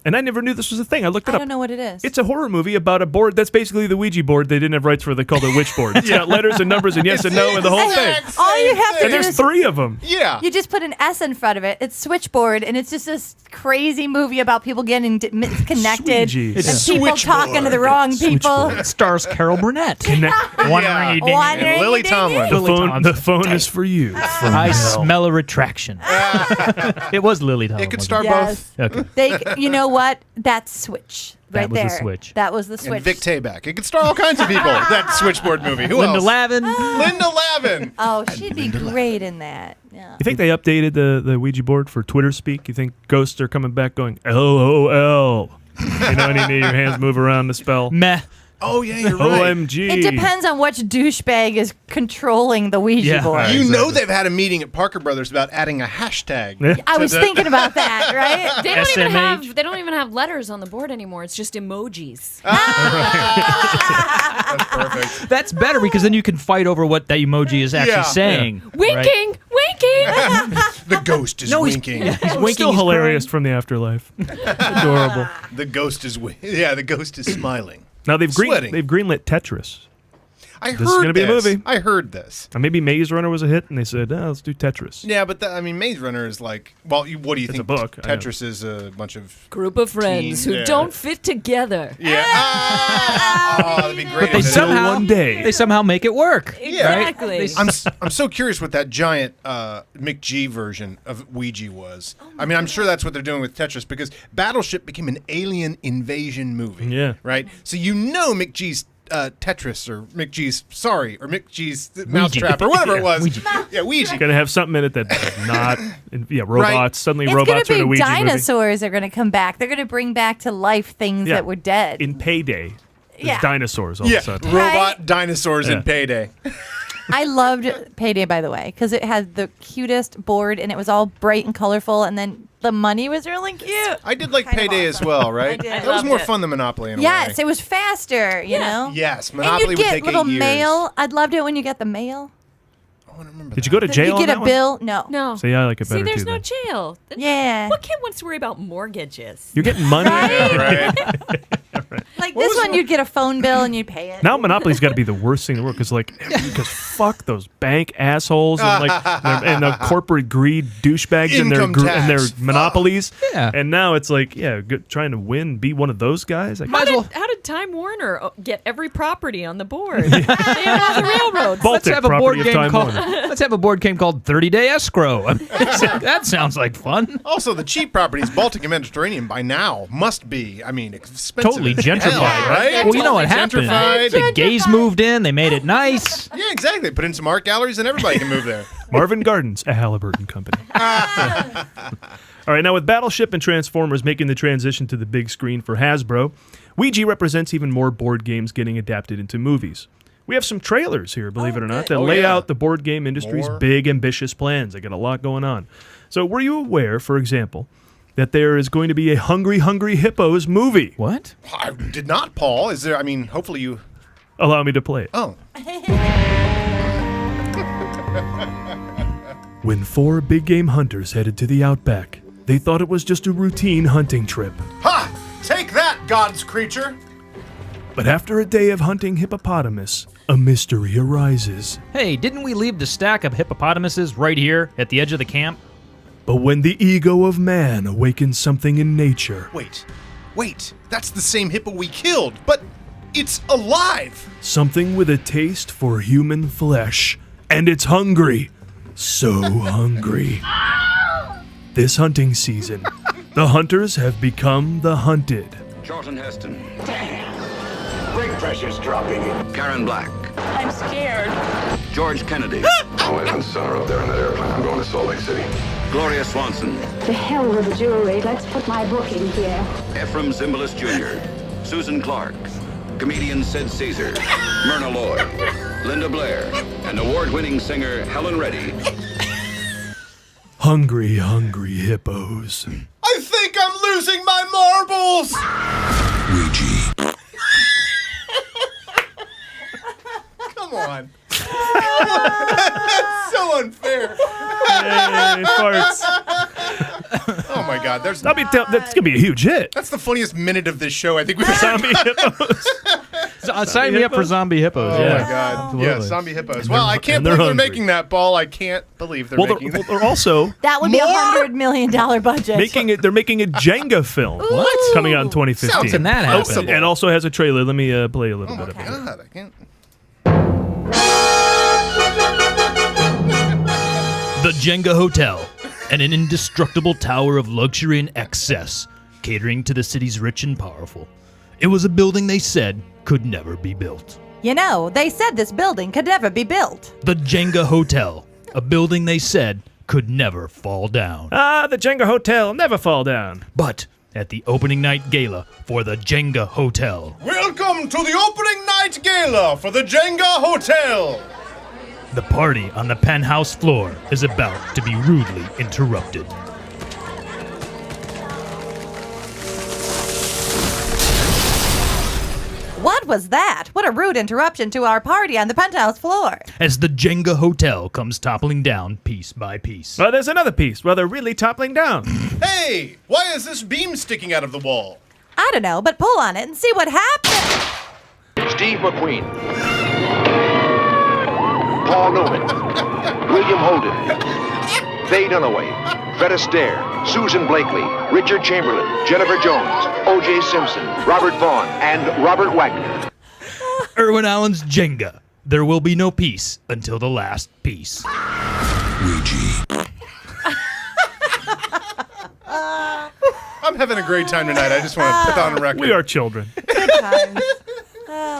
And I never knew this was a thing. I looked it
I
up.
don't know what it is.
It's a horror movie about a board that's basically the Ouija board. They didn't have rights for it. They called it Witchboard. It's got letters and numbers and yes and no and the whole thing.
All you have to
And
do
there's
is
3 of them.
Yeah.
you just put an S in front of it. It's Switchboard, and it's just this crazy movie about people getting connected
Sweegie.
and
It's
people talking to the wrong people.
It stars Carol Burnett.
Connect-
Wondering
And Lily Tomlin.
the phone is for you.
I smell a retraction. It was Lily Tomlin.
It could
wasn't
star
Yes.
Okay.
You know what? That's Switch.
That
Right
was the
there.
Switch.
That was the
And
Switch.
Vic Tayback. It could star all kinds of people. That Switchboard movie. Who
Linda
else?
Lavin.
Linda Lavin.
Oh, she'd be great in that. Yeah.
You think they updated the Ouija board for Twitter speak? You think ghosts are coming back going, LOL? You know, and your hands move around the spell.
Meh.
Oh, yeah, you're right.
OMG.
It depends on which douchebag is controlling the Ouija
Yeah.
board.
You know they've had a meeting at Parker Brothers about adding a hashtag.
Yeah.
I was thinking about that, right?
They don't even
SMH.
have. They don't even have letters on the board anymore. It's just emojis.
That's perfect.
That's better because then you can fight over what that emoji is actually
Yeah.
saying.
Winking, winking.
The ghost is winking.
He's winking.
Still
he's
hilarious
crying.
from the afterlife. Adorable.
The ghost is the ghost is smiling.
Now they've
Sweating.
greenlit Tetris.
I heard
This is gonna be a
this.
movie.
I heard this.
Or maybe Maze Runner was a hit, and they said, let's do Tetris.
Yeah, but Maze Runner is like, well, what do you
It's
think?
a book. I know.
Tetris is a bunch of
Group of friends
Teens,
who
yeah.
don't fit together.
yeah. Oh, that'd be great.
They
if
somehow
one day.
they somehow make it work.
Exactly.
I'm so curious what that giant McG version of Ouija was. I mean, I'm sure that's what they're doing with Tetris because Battleship became an alien invasion movie.
Yeah.
Right? So you know McG's Tetris or McG's Mousetrap or whatever it was.
Ouija.
Yeah, Ouija.
Going to have something in it that's not, robots.
Right.
Suddenly
It's
robots are in a
going to be
Ouija
dinosaurs are going to come back. They're going to bring back to life things
Yeah.
that were dead.
movie. In Payday, there's
Yeah.
dinosaurs all
Yeah,
of a sudden.
robot
Right.
dinosaurs
Yeah.
in Payday.
I loved Payday, by the way, because it had the cutest board and it was all bright and colorful, and then the money was really cute.
I did like
Kind of
Payday
awesome.
as well, right?
I did.
That
I
was
loved
more
it.
fun than Monopoly in a
Yes,
way.
it was faster, you know?
Yes,
And
Monopoly
you'd
would
get
take
little
8 years.
mail. I'd loved it when you get the mail.
I don't remember
Did you
that.
go to jail
You
on
get
that
a
one?
bill. No.
No.
See, I like it better
See, there's
too,
no
then.
jail.
Yeah.
What kid wants to worry about mortgages?
You're getting money.
Right?
Like this one, you'd get a phone bill and you'd pay it.
Now Monopoly's got to be the worst thing in the world because fuck those bank assholes and and the corporate greed douchebags and
Income
and their
tax.
monopolies.
Yeah.
And now it's like, trying to win, be one of those guys. Like,
How did Time Warner get every property on the board? They had all the railroads.
Baltic
Let's have a board
property of
game
Time
called.
Warner.
Let's have a board game called 30 Day Escrow. That sounds like fun.
Also, the cheap properties, Baltic and Mediterranean, by now must be, expensive.
Totally
as
gentrified,
hell, right?
Well, you know what
Totally
happened.
gentrified.
The gays moved in. They made it nice.
Yeah, exactly. Put in some art galleries and everybody can move there.
Marvin Gardens, a Halliburton company. All right, now with Battleship and Transformers making the transition to the big screen for Hasbro, Ouija represents even more board games getting adapted into movies. We have some trailers here, believe it or not, that lay out the board game industry's big, ambitious plans. They got a lot going on. So were you aware, for example, that there is going to be a Hungry Hungry Hippos movie?
What?
I did not, Paul. Is there, hopefully you...
Allow me to play it.
Oh.
When 4 big game hunters headed to the outback, they thought it was just a routine hunting trip.
Ha! Take that, God's creature!
But after a day of hunting hippopotamus, a mystery arises.
Hey, didn't we leave the stack of hippopotamuses right here at the edge of the camp?
But when the ego of man awakens something in nature,
Wait, that's the same hippo we killed, but it's alive!
something with a taste for human flesh, and it's hungry. So hungry. This hunting season, the hunters have become the hunted.
Charlton Heston.
Brake pressure's dropping.
Karen Black.
I'm scared.
George Kennedy.
I'll wait on Sonora up there in that airplane. I'm going to Salt Lake City.
Gloria Swanson.
The hell with the jewelry. Let's put my book in here.
Ephraim Zimbalist Jr. Susan Clark. Comedian Sid Caesar. Myrna Loy. Linda Blair. And award-winning singer Helen Reddy.
Hungry, hungry hippos.
I think I'm losing my marbles!
Ouija.
on. That's so unfair.
Hey, farts.
Oh my God, that's
gonna be a huge hit.
That's the funniest minute of this show I think we've
Zombie hippos.
Sign me up for zombie hippos.
Oh
yeah.
my God,
Absolutely.
yeah, zombie hippos. Well, I can't
and they're
believe they're
hungry.
making that, Paul. I can't believe they're making that.
They're also
That would be $100 million budget.
They're making a Jenga film.
What?
Coming out in 2015.
Sounds
Can that happen?
And also has a trailer. Let me play a little bit of it.
God, I can't.
The Jenga Hotel, an indestructible tower of luxury and excess, catering to the city's rich and powerful. It was a building they said could never be built.
You know, they said this building could never be built.
The Jenga Hotel, a building they said could never fall down.
Ah, the Jenga Hotel never fall down.
But at the opening night gala for the Jenga Hotel,
Welcome to the opening night gala for the Jenga Hotel.
the party on the penthouse floor is about to be rudely interrupted.
What was that? What a rude interruption to our party on the penthouse floor.
As the Jenga Hotel comes toppling down piece by piece.
Well, there's another piece. Well, they're really toppling down.
Hey, why is this beam sticking out of the wall?
I don't know, but pull on it and see what happens.
Steve McQueen, Paul Newman, William Holden, Faye Dunaway, Fred Astaire, Susan Blakely, Richard Chamberlain, Jennifer Jones, O.J. Simpson, Robert Vaughn, and Robert Wagner.
Irwin Allen's Jenga. There will be no peace until the last piece.
Ouija.
I'm having a great time tonight. I just want to put that on a record.
We are children.
Good times.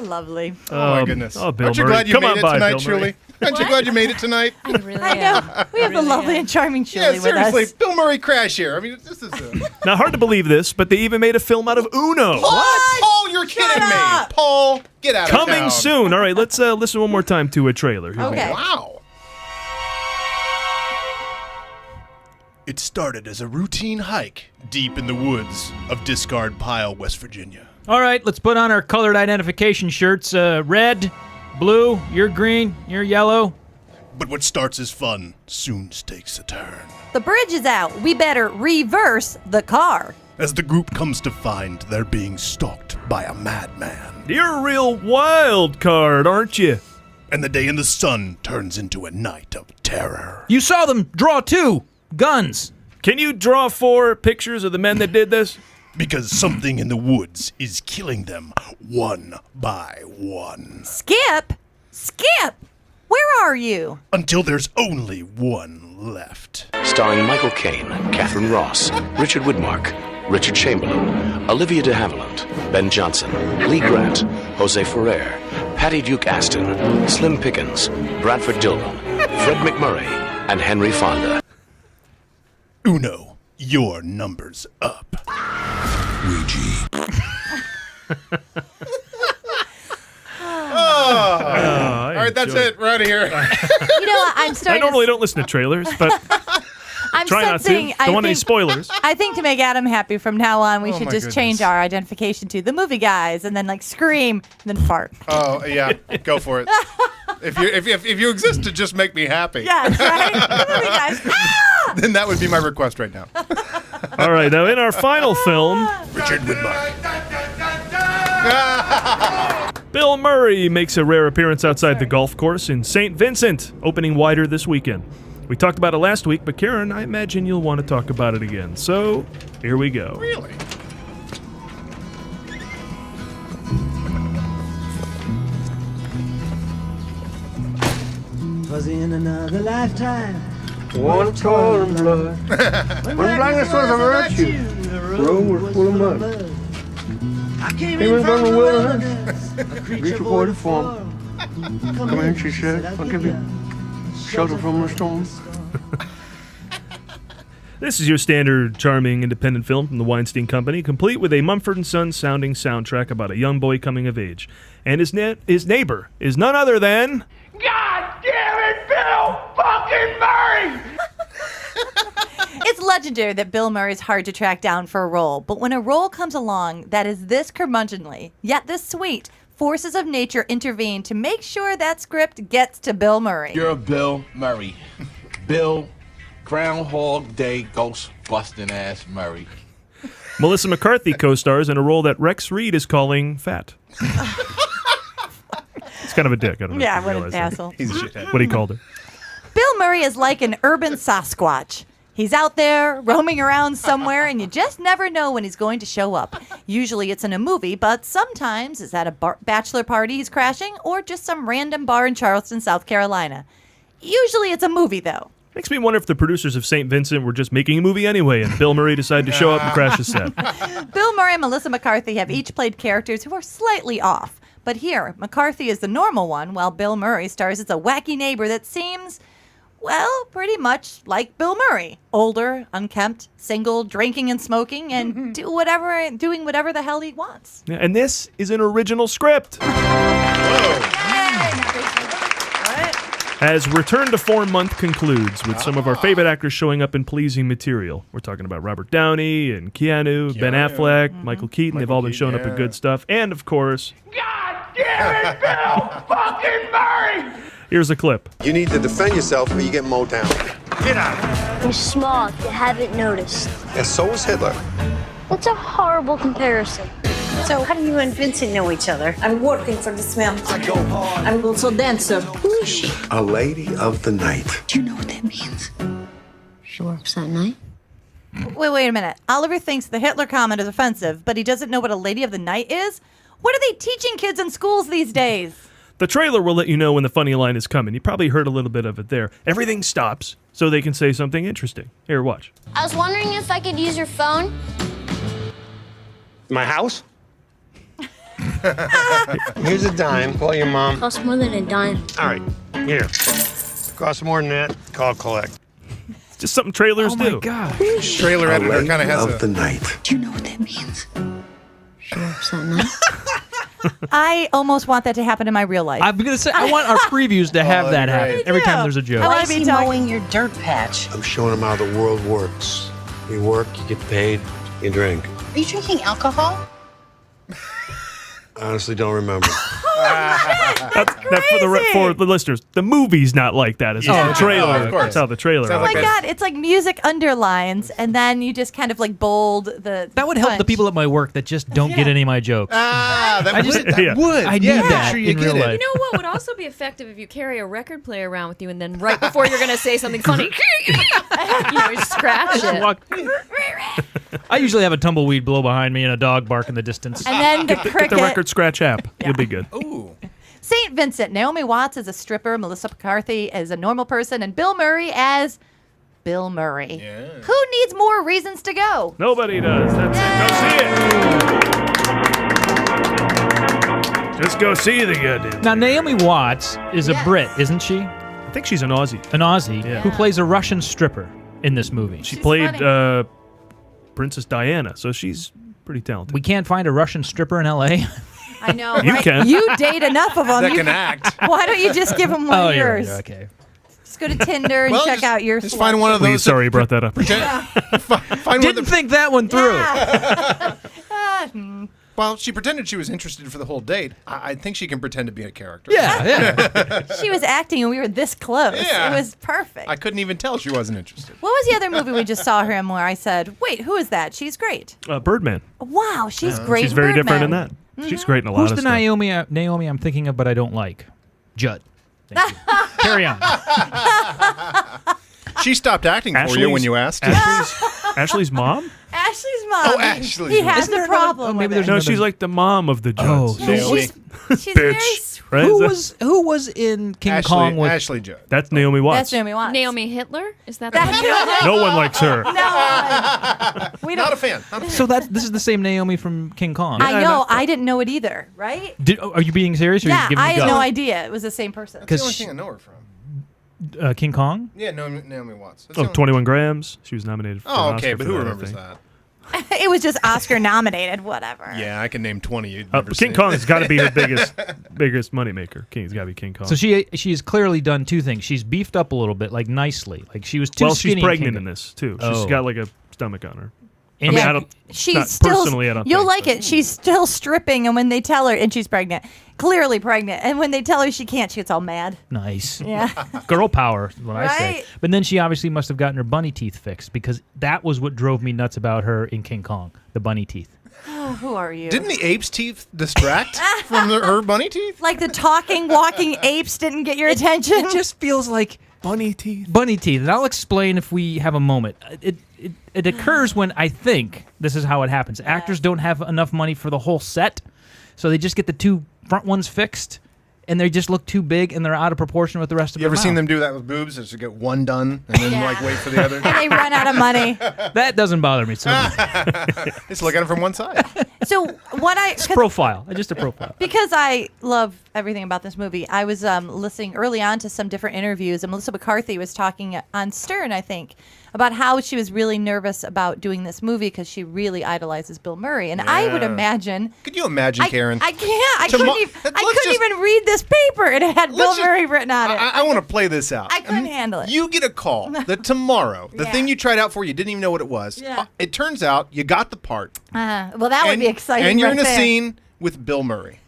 Lovely.
Oh my goodness.
Oh, Bill
Aren't you
Murray.
glad you
Come
made
on
it
by,
tonight,
Bill Murray.
Shulie? Aren't you glad you made it tonight?
I really
I know. We have the lovely and charming Shulie
Yeah,
with
seriously,
us.
Bill Murray crash here. I mean, this is
Now, hard to believe this, but they even made a film out of Uno.
What? Paul, you're kidding me.
up.
Paul, get out of town.
Coming soon. All right, let's listen one more time to a trailer. Here we
Okay.
go.
Wow. It started as a routine hike deep in the woods of Discard Pile, West Virginia.
All right, let's put on our colored identification shirts. Red, blue, you're green, you're yellow.
But what starts as fun soon takes a turn.
The bridge is out. We better reverse the car.
As the group comes to find they're being stalked by a madman.
You're a real wild card, aren't you?
And the day in the sun turns into a night of terror.
You saw them draw two guns.
Can you draw 4 pictures of the men that did this?
Because something in the woods is killing them one by one.
Skip? Skip! Where are you?
Until there's only one left.
Starring Michael Caine, Catherine Ross, Richard Widmark, Richard Chamberlain, Olivia de Havilland, Ben Johnson, Lee Grant, Jose Ferrer, Patty Duke Aston, Slim Pickens, Bradford Dillman, Fred McMurray, and Henry Fonda.
Uno, your number's up.
Ouija.
All right, that's it. We're out of here.
You know what? I'm
I
starting
normally don't listen to trailers, but
I'm
try not to.
sensing,
Don't want any spoilers.
I think to make Adam happy from now on, we
Oh
should
my
just change
goodness.
our identification to the movie guys and then like scream and then fart.
Oh, yeah. Go for it. If you exist to just make me happy,
Yes, right? The movie guys. Ah!
then that would be my request right now.
All right, now in our final film,
Richard Widmark.
Bill Murray makes a rare appearance outside the golf course in St. Vincent, opening wider this weekend. We talked about it last week, but Karen, I imagine you'll want to talk about it again. So, here we go.
Really?
Was in another lifetime.
One tall and blood. When blackness was a virtue, the road was full of mud.
I came
Came
in
in
from
from
the
the
wilderness.
wilderness.
A
Reach
creature
aboard
born
the form. Come in, she said. I'll give you shelter from the storm.
This is your standard charming independent film from the Weinstein Company, complete with a Mumford & Sons sounding soundtrack about a young boy coming of age. And his neighbor is none other than...
God damn it, Bill fucking Murray!
It's legendary that Bill Murray's hard to track down for a role, but when a role comes along that is this curmudgeonly, yet this sweet, forces of nature intervene to make sure that script gets to Bill Murray.
You're Bill Murray. Bill Groundhog Day ghost busting ass Murray.
Melissa McCarthy co-stars in a role that Rex Reed is calling fat. It's kind of a dick. I don't know.
Yeah,
if you
what an
realize that.
asshole.
He's a shithead.
What he called her.
Bill Murray is like an urban Sasquatch. He's out there roaming around somewhere, and you just never know when he's going to show up. Usually it's in a movie, but sometimes it's at a bachelor party he's crashing or just some random bar in Charleston, South Carolina. Usually it's a movie, though.
Makes me wonder if the producers of St. Vincent were just making a movie anyway, and Bill Murray decided to show up and crash the set.
Bill Murray and Melissa McCarthy have each played characters who are slightly off. But here, McCarthy is the normal one, while Bill Murray stars as a wacky neighbor that seems, well, pretty much like Bill Murray. Older, unkempt, single, drinking and smoking, and doing whatever the hell he wants.
Yeah, and this is an original script. As Return to Form Month concludes with some of our favorite actors showing up in pleasing material. We're talking about Robert Downey and Keanu, Ben Affleck, Michael Keaton. They've all been showing up in good stuff. And, of course...
God damn it, Bill fucking Murray!
Here's a clip.
You need to defend yourself or you get mowed down. Get out.
You're small if you haven't noticed.
And so was Hitler.
That's a horrible comparison.
So how do you and Vincent know each other? I'm working for this man. I go hard. I'm also dancer. Who is she?
A lady of the night.
Do you know what that means? She works at night.
Wait a minute. Oliver thinks the Hitler comment is offensive, but he doesn't know what a lady of the night is? What are they teaching kids in schools these days?
The trailer will let you know when the funny line is coming. You probably heard a little bit of it there. Everything stops so they can say something interesting. Here, watch.
I was wondering if I could use your phone.
My house? Here's a dime. Call your mom.
Costs more than a dime.
All right, here. Costs more than that. Call collect.
It's just something trailers do.
Oh, my God.
Trailer editor kind of has
of the night.
Do you know what that means? She works at night.
I almost want that to happen in my real life.
I'm going to say, I want our previews to have that happen every time there's a joke.
I
Why
wanna
is
be
he
talking-
mowing your dirt patch?
I'm showing them how the world works. You work, you get paid, you drink.
Are you drinking alcohol?
Honestly, don't remember.
For the listeners, the movie's not like that. It's just the trailer.
of course.
That's how the trailer.
Oh my God, it's like music underlines, and then you just kind of like bold the.
That would help the people at my work that just don't get any of my jokes.
That
I
would.
just-
That would.
I need
Yeah,
that
make sure you
in
get
real
it.
life.
You know what would also be effective if you carry a record player around with you, and then right before you're going to say something funny, you scratch it.
I usually have a tumbleweed blow behind me and a dog bark in the distance.
And then the
Get
cricket.
the record scratch app. You'll be good.
Ooh.
St. Vincent. Naomi Watts as a stripper, Melissa McCarthy as a normal person, and Bill Murray as Bill Murray.
Yeah.
Who needs more reasons to go?
Nobody does. That's it. Go see it. Just go see the goddamn.
Now, Naomi Watts is a
Yes.
Brit, isn't she?
I think she's an Aussie.
An Aussie
Yeah.
who plays a Russian stripper in this movie.
She
She's
played
funny.
Princess Diana, so she's pretty talented.
We can't find a Russian stripper in L.A.?
I know.
You
right?
can.
You date enough of them.
That can act.
Why don't you just give them one of
you're
yours?
right. Okay.
Just go to Tinder and
Well,
check out your.
Just find one of
Please,
those.
sorry you brought that up.
Find one
Didn't
of the,
think that one through.
well, she pretended she was interested for the whole date. I think she can pretend to be a character.
Yeah.
She was acting and we were this close.
Yeah.
It was perfect.
I couldn't even tell she wasn't interested.
What was the other movie we just saw her in where I said, wait, who is that? She's great.
Birdman.
Wow, she's great.
She's
in
very different in
Birdman.
that. She's great in a lot
Who's
of
the
stuff.
Naomi I'm thinking of but I don't like? Judd. Thank you. Carry on.
She stopped acting for you when you asked.
Ashley's mom?
Ashley's mom.
Oh, Ashley's
He
mom.
has
Isn't
the
there another-
problem
maybe
with
there's
it.
No, she's like the mom of the Judds.
Oh,
Naomi.
She's very
Bitch. Right?
Who was in King Kong with
Ashley Judd.
That's Naomi Watts.
That's Naomi Watts.
Naomi Hitler? Is that
That's
the
No one likes her.
No. We don't.
Not a fan. Not a fan.
So this is the same Naomi from King Kong.
I know. I didn't know it either, right?
Are you being serious or are
Yeah,
you giving
I
me
had
guff?
no idea it was the same person.
That's the only
Because
thing I know her from.
King Kong?
Yeah, Naomi Watts. That's the
Oh,
only-
21 Grams. She was nominated for
Oh,
an
okay,
Oscar
but
for
who
that, I
remembers
think.
that?
It was just Oscar nominated, whatever.
Yeah, I can name 20. You'd
King
never seen.
Kong's got to be her biggest moneymaker. King's got to be King Kong.
So she's clearly done two things. She's beefed up a little bit, like nicely. Like she was too
well,
skinny.
she's
in
pregnant
King
in this too.
Oh.
She's got like a stomach on her. I mean, I don't.
She's
not
still.
personally, I don't.
You'll
think,
like it. She's still stripping, and when they tell her, and she's pregnant, clearly pregnant, and when they tell her she can't, she gets all mad.
Nice.
Yeah.
Girl power is what I say.
Right?
But then she obviously must have gotten her bunny teeth fixed because that was what drove me nuts about her in King Kong, the bunny teeth.
Who are you?
Didn't the ape's teeth distract from her bunny teeth?
Like the talking, walking apes didn't get your attention?
It just feels like
bunny teeth.
Bunny teeth. And I'll explain if we have a moment. It occurs when I think this is how it happens. Actors don't have enough money for the whole set, so they just get the two front ones fixed, and they just look too big and they're out of proportion with the rest of
You
their
ever seen
mouth.
them do that with boobs? Is to get one done and then like wait for the other?
And they run out of money.
That doesn't bother me so much.
Just look at it from one side.
So what
It's profile. Just a profile.
Because I love everything about this movie, I was listening early on to some different interviews, and Melissa McCarthy was talking on Stern, I think, about how she was really nervous about doing this movie because she really idolizes Bill Murray. And I would
Yeah.
imagine...
Could you imagine, Karen?
I can't. I couldn't even read this paper. It had Bill Murray written on it.
I want to play this out.
I couldn't handle it.
You get a call that tomorrow, the thing you tried out for, you didn't even know what it was.
Yeah.
It turns out you got the part.
Well, that would be exciting.
And you're
right
in a
there.
scene with Bill Murray.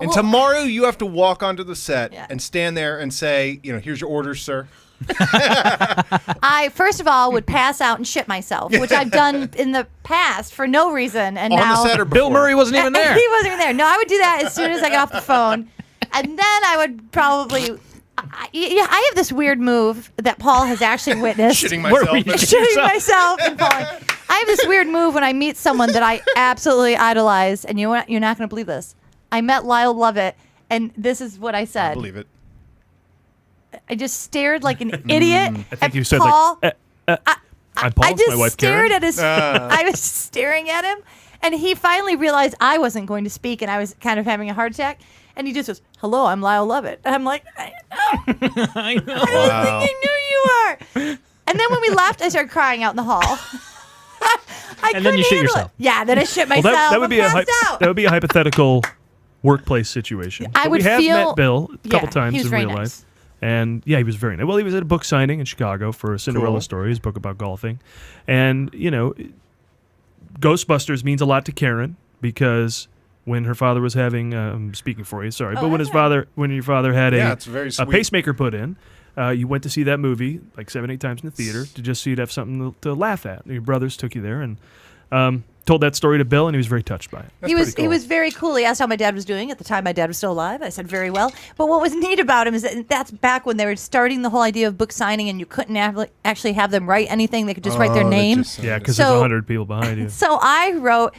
And tomorrow you have to walk onto the set and stand there and say, here's your orders, sir.
I, first of all, would pass out and shit myself, which I've done in the past for no reason. And
On
now
the set or
Bill
before?
Murray wasn't even there.
He wasn't even there. No, I would do that as soon as I got off the phone. And then I would probably... I have this weird move that Paul has actually witnessed.
Shitting myself.
Shitting myself and falling. I have this weird move when I meet someone that I absolutely idolize, and you're not going to believe this. I met Lyle Lovett, and this is what I said.
I believe it.
I just stared like an idiot.
I think you said
Paul.
like. I'm Paul.
I
It's
just
my wife
stared
Karen.
at his. I was staring at him, and he finally realized I wasn't going to speak, and I was kind of having a heart attack. And he just goes, "Hello, I'm Lyle Lovett." And I'm like, "I know,
I know.
I don't think I knew you are." And then when we left, I started crying out in the hall.
And then you shit yourself.
Yeah, then I shit myself.
That would be
and passed out.
that would be a hypothetical workplace situation.
I
But
would
we have
feel-
met Bill a couple
yeah,
times
he was
in
very
real
nice.
life. And yeah, he was very nice. Well, he was at a book signing in Chicago for a Cinderella
Cool.
story, his book about golfing. And, Ghostbusters means a lot to Karen because when her father was having, I'm speaking for you, sorry, but when your father had
it's very
a
sweet.
pacemaker put in, you went to see that movie like 7-8 times in the theater to just so you'd have something to laugh at. Your brothers took you there and told that story to Bill, and he was very touched by it.
He was very cool. He asked how my dad was doing. At the time, my dad was still alive. I said, very well. But what was neat about him is that's back when they were starting the whole idea of book signing, and you couldn't actually have them write anything. They could just write their name.
Yeah, because there's 100 people behind you.
So I wrote,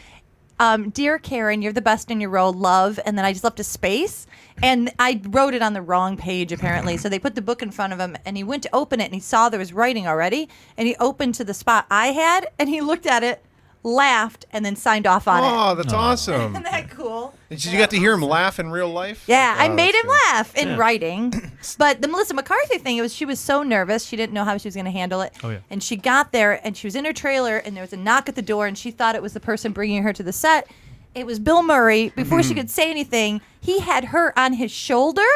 "Dear Karen, you're the best in your role, love," and then I just left a space. And I wrote it on the wrong page, apparently. So they put the book in front of him, and he went to open it, and he saw there was writing already, and he opened to the spot I had, and he looked at it, laughed, and then signed off on it.
Oh, that's awesome.
Isn't that cool?
And you got to hear him laugh in real life?
Yeah, I
Oh,
made
that's
him
good.
laugh in writing. But the Melissa McCarthy thing, she was so nervous. She didn't know how she was going to handle it.
Oh, yeah.
And she got there, and she was in her trailer, and there was a knock at the door, and she thought it was the person bringing her to the set. It was Bill Murray. Before she could say anything, he had her on his shoulder,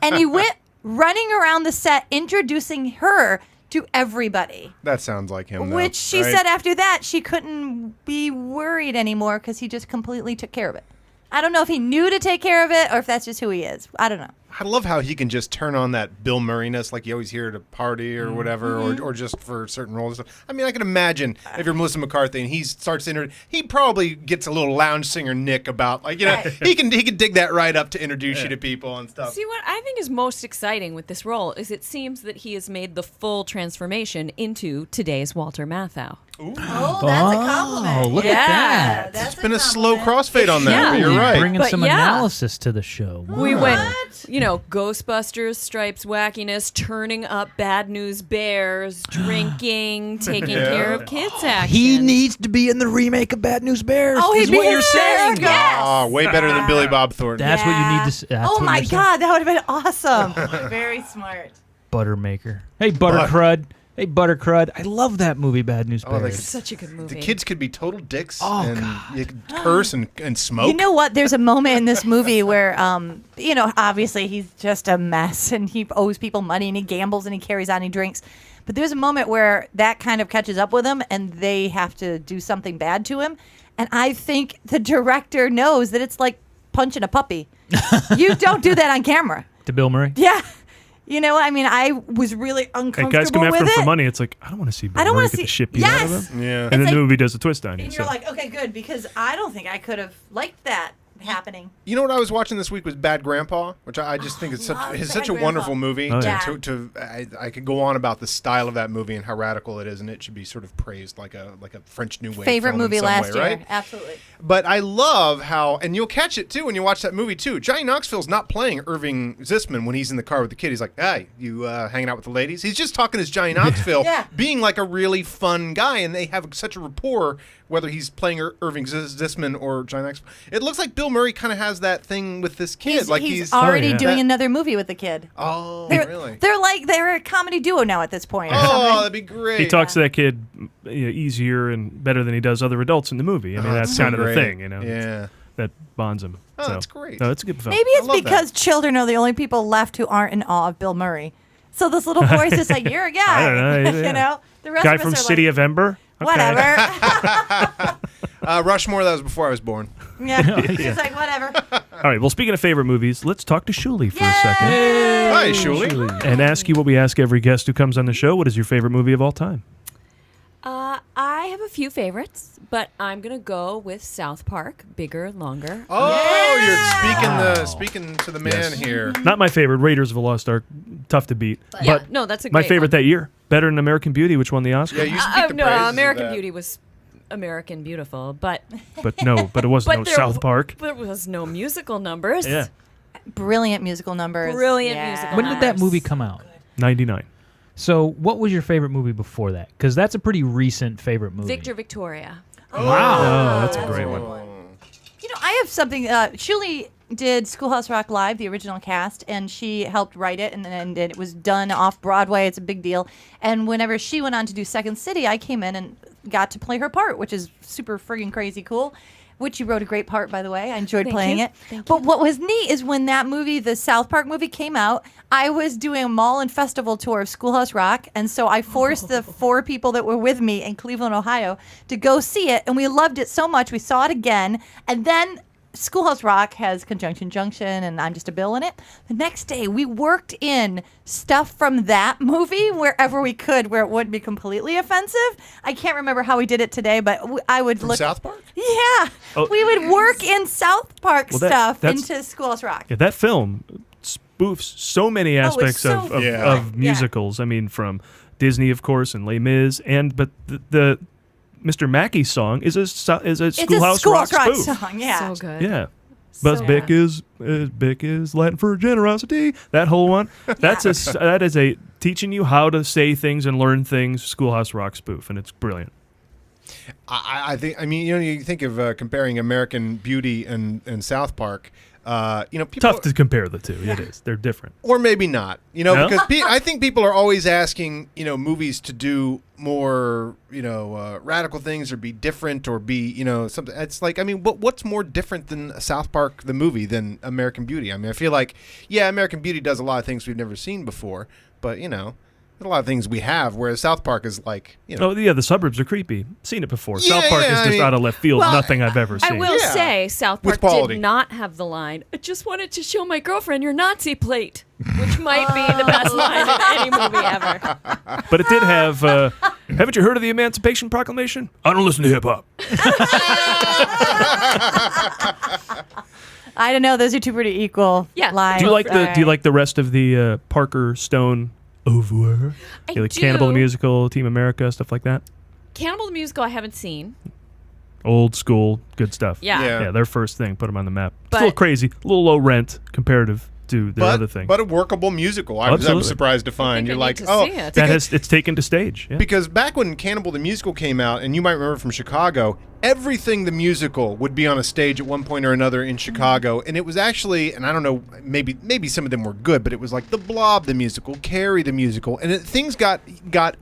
and he went running around the set introducing her to everybody.
That sounds like him, though,
Which she
right?
said after that she couldn't be worried anymore because he just completely took care of it. I don't know if he knew to take care of it or if that's just who he is. I don't know.
I love how he can just turn on that Bill Murray-ness, like you always hear at a party or whatever, or just for certain roles. I mean, I can imagine if you're Melissa McCarthy and he starts to he probably gets a little lounge singer Nick about, like, he can dig that right up to introduce you to people and stuff.
See, what I think is most exciting with this role is it seems that he has made the full transformation into today's Walter Matthau.
Oh, that's a compliment.
Oh, look at that.
It's been a slow crossfade on that, but you're
We're
right.
bringing
But
some
yeah.
analysis to the show.
We went, Ghostbusters, Stripes, wackiness, turning up Bad News Bears, drinking, taking care of kids action.
He needs to be in the remake of Bad News Bears.
Oh,
is
he'd be
what you're
there.
saying.
Yes.
Oh, way better than Billy Bob Thornton.
That's what you need to say.
Oh my God, that would have been awesome. Very smart.
Buttermaker. Hey, Butter Crud. Hey, Buttercrud. I love that movie, Bad News
Oh,
Bears.
It's such a good movie.
The kids could be total dicks
Oh,
and
God.
you could curse and smoke.
You know what? There's a moment in this movie where, obviously he's just a mess and he owes people money and he gambles and he carries on and he drinks. But there's a moment where that kind of catches up with him and they have to do something bad to him. And I think the director knows that it's like punching a puppy. You don't do that on camera.
To Bill Murray?
Yeah. You know, I mean, I was really uncomfortable
And guys come after
with
him
it.
for money. It's like, I don't want to see Bill
I don't
Murray
wanna
get the
see-
shit beat out of
Yes!
him.
Yeah.
And then
It's
the
like-
movie does a twist on you.
And you're
So.
like, okay, good, because I don't think I could have liked that happening.
You know what I was watching this week was Bad Grandpa, which I just think it's
love
such a
Bad
wonderful
Grandpa.
movie.
Oh, yeah.
I could go on about the style of that movie and how radical it is, and it should be sort of praised like a French New Wave
Favorite
film in
movie
some
last
way,
year.
right?
Absolutely.
But I love how, and you'll catch it too when you watch that movie too. Johnny Knoxville's not playing Irving Zisman when he's in the car with the kid. He's like, "Hey, you hanging out with the ladies?" He's just talking as Johnny Knoxville,
Yeah.
being like a really fun guy, and they have such a rapport. Whether he's playing Irving Zisman or Johnny Knoxville, it looks like Bill Murray kind of has that thing with this kid.
He's already doing
that-
another movie with the kid.
Oh,
They're,
really?
they're a comedy duo now at this point. or
Oh,
something.
that'd be great.
He talks to that kid easier and better than he does other adults in the movie. I mean,
Oh,
that's
that's so
kind of the
great.
thing,
Yeah.
that bonds him.
Oh,
So,
that's great.
No, it's a good film.
Maybe it's
love that.
because children are the only people left who aren't in awe of Bill Murray. So this little boy's just like, you're a guy.
I don't know, yeah.
You know? The rest
Guy
of us
from
are
City
like,
of Ember? Okay.
whatever.
Rushmore, that was before I was born.
yeah. It's like, whatever.
All right, well, speaking of favorite movies, let's talk to Shulie for a second.
Hi, Shulie.
And ask you what we ask every guest who comes on the show. What is your favorite movie of all time?
I have a few favorites, but I'm gonna go with South Park, bigger, longer.
Oh, you're speaking to the man
Yes.
here.
Not my favorite. Raiders of the Lost Ark, tough to beat.
Yeah,
but
no, that's a
my
great
favorite
one.
that year. Better than American Beauty, which won the Oscar.
Yeah, you speak the
No,
praises of
American
that.
Beauty was American Beautiful, but
But it wasn't no
there
South Park.
There was no musical numbers.
Yeah,
Brilliant musical numbers.
Brilliant
Yeah.
musical
When did that
numbers.
movie come out?
99.
So, what was your favorite movie before that? Because that's a pretty recent favorite movie.
Victor Victoria.
Wow, that's a great one.
You know, I have something. Shulie did Schoolhouse Rock Live, the original cast, and she helped write it, and it was done off Broadway. It's a big deal. And whenever she went on to do Second City, I came in and got to play her part, which is super friggin' crazy cool. Which you wrote a great part, by the way. I enjoyed
Thank
playing
you.
it.
Thank
But what was neat is when that movie, the South Park movie, came out, I was doing a mall and festival tour of Schoolhouse Rock. And so I forced the 4 people that were with me in Cleveland, Ohio, to go see it. And we loved it so much. We saw it again. And then Schoolhouse Rock has Conjunction Junction and I'm Just a Bill in it. The next day, we worked in stuff from that movie wherever we could, where it wouldn't be completely offensive. I can't remember how we did it today, but I would
From
look.
South Park?
Yeah,
Oh.
we would work in South Park
Well,
stuff
that's-
into Schoolhouse Rock.
Yeah, that film spoofs so many aspects
so
of,
fun.
of
Yeah.
musicals. I mean, from Disney, of course, and Les Mis, but the Mr. Mackey song is a Schoolhouse Rock spoof.
song, yeah.
So good.
Yeah. Buzz
So
Bick is Latin for generosity. That whole one. That is a teaching you how to say things and learn things Schoolhouse Rock spoof, and it's brilliant.
I think. I mean, you think of comparing American Beauty and South Park. People
Tough to compare the two. It is. They're different.
or maybe not.
No?
Because I think people are always asking, movies to do more, radical things or be different or be, something. It's like, I mean, what's more different than South Park the movie than American Beauty? I mean, I feel like, yeah, American Beauty does a lot of things we've never seen before, but there's a lot of things we have, whereas South Park is like,
Oh yeah, the suburbs are creepy. Seen it before.
Yeah,
South Park
yeah,
is
I
just
mean-
out of left field.
Well,
Nothing I've ever seen.
I will
Yeah.
say South
With
Park
quality.
did not have the line, I just wanted to show my girlfriend your Nazi plate, which might be the best line in any movie ever.
But it did have. Haven't you heard of the Emancipation Proclamation? I don't listen to hip hop.
I don't know. Those are two pretty equal lines.
Do you like the rest of the Parker Stone oeuvre?
I
You like Cannibal the
do.
Musical, Team America, stuff like that?
Cannibal the Musical I haven't seen.
Old school, good stuff.
Yeah.
Yeah.
Yeah, their first thing, put them on the map. It's
But-
a little crazy, a little low rent comparative do their other thing.
But a workable musical. I was
Absolutely.
surprised to find. You're like,
to
oh,
see it.
It's taken to stage. Yeah.
Because back when Cannibal the Musical came out, and you might remember from Chicago, everything the musical would be on a stage at one point or another in Chicago, and it was actually, and I don't know, maybe some of them were good, but it was like The Blob the Musical, Carrie the Musical, and things got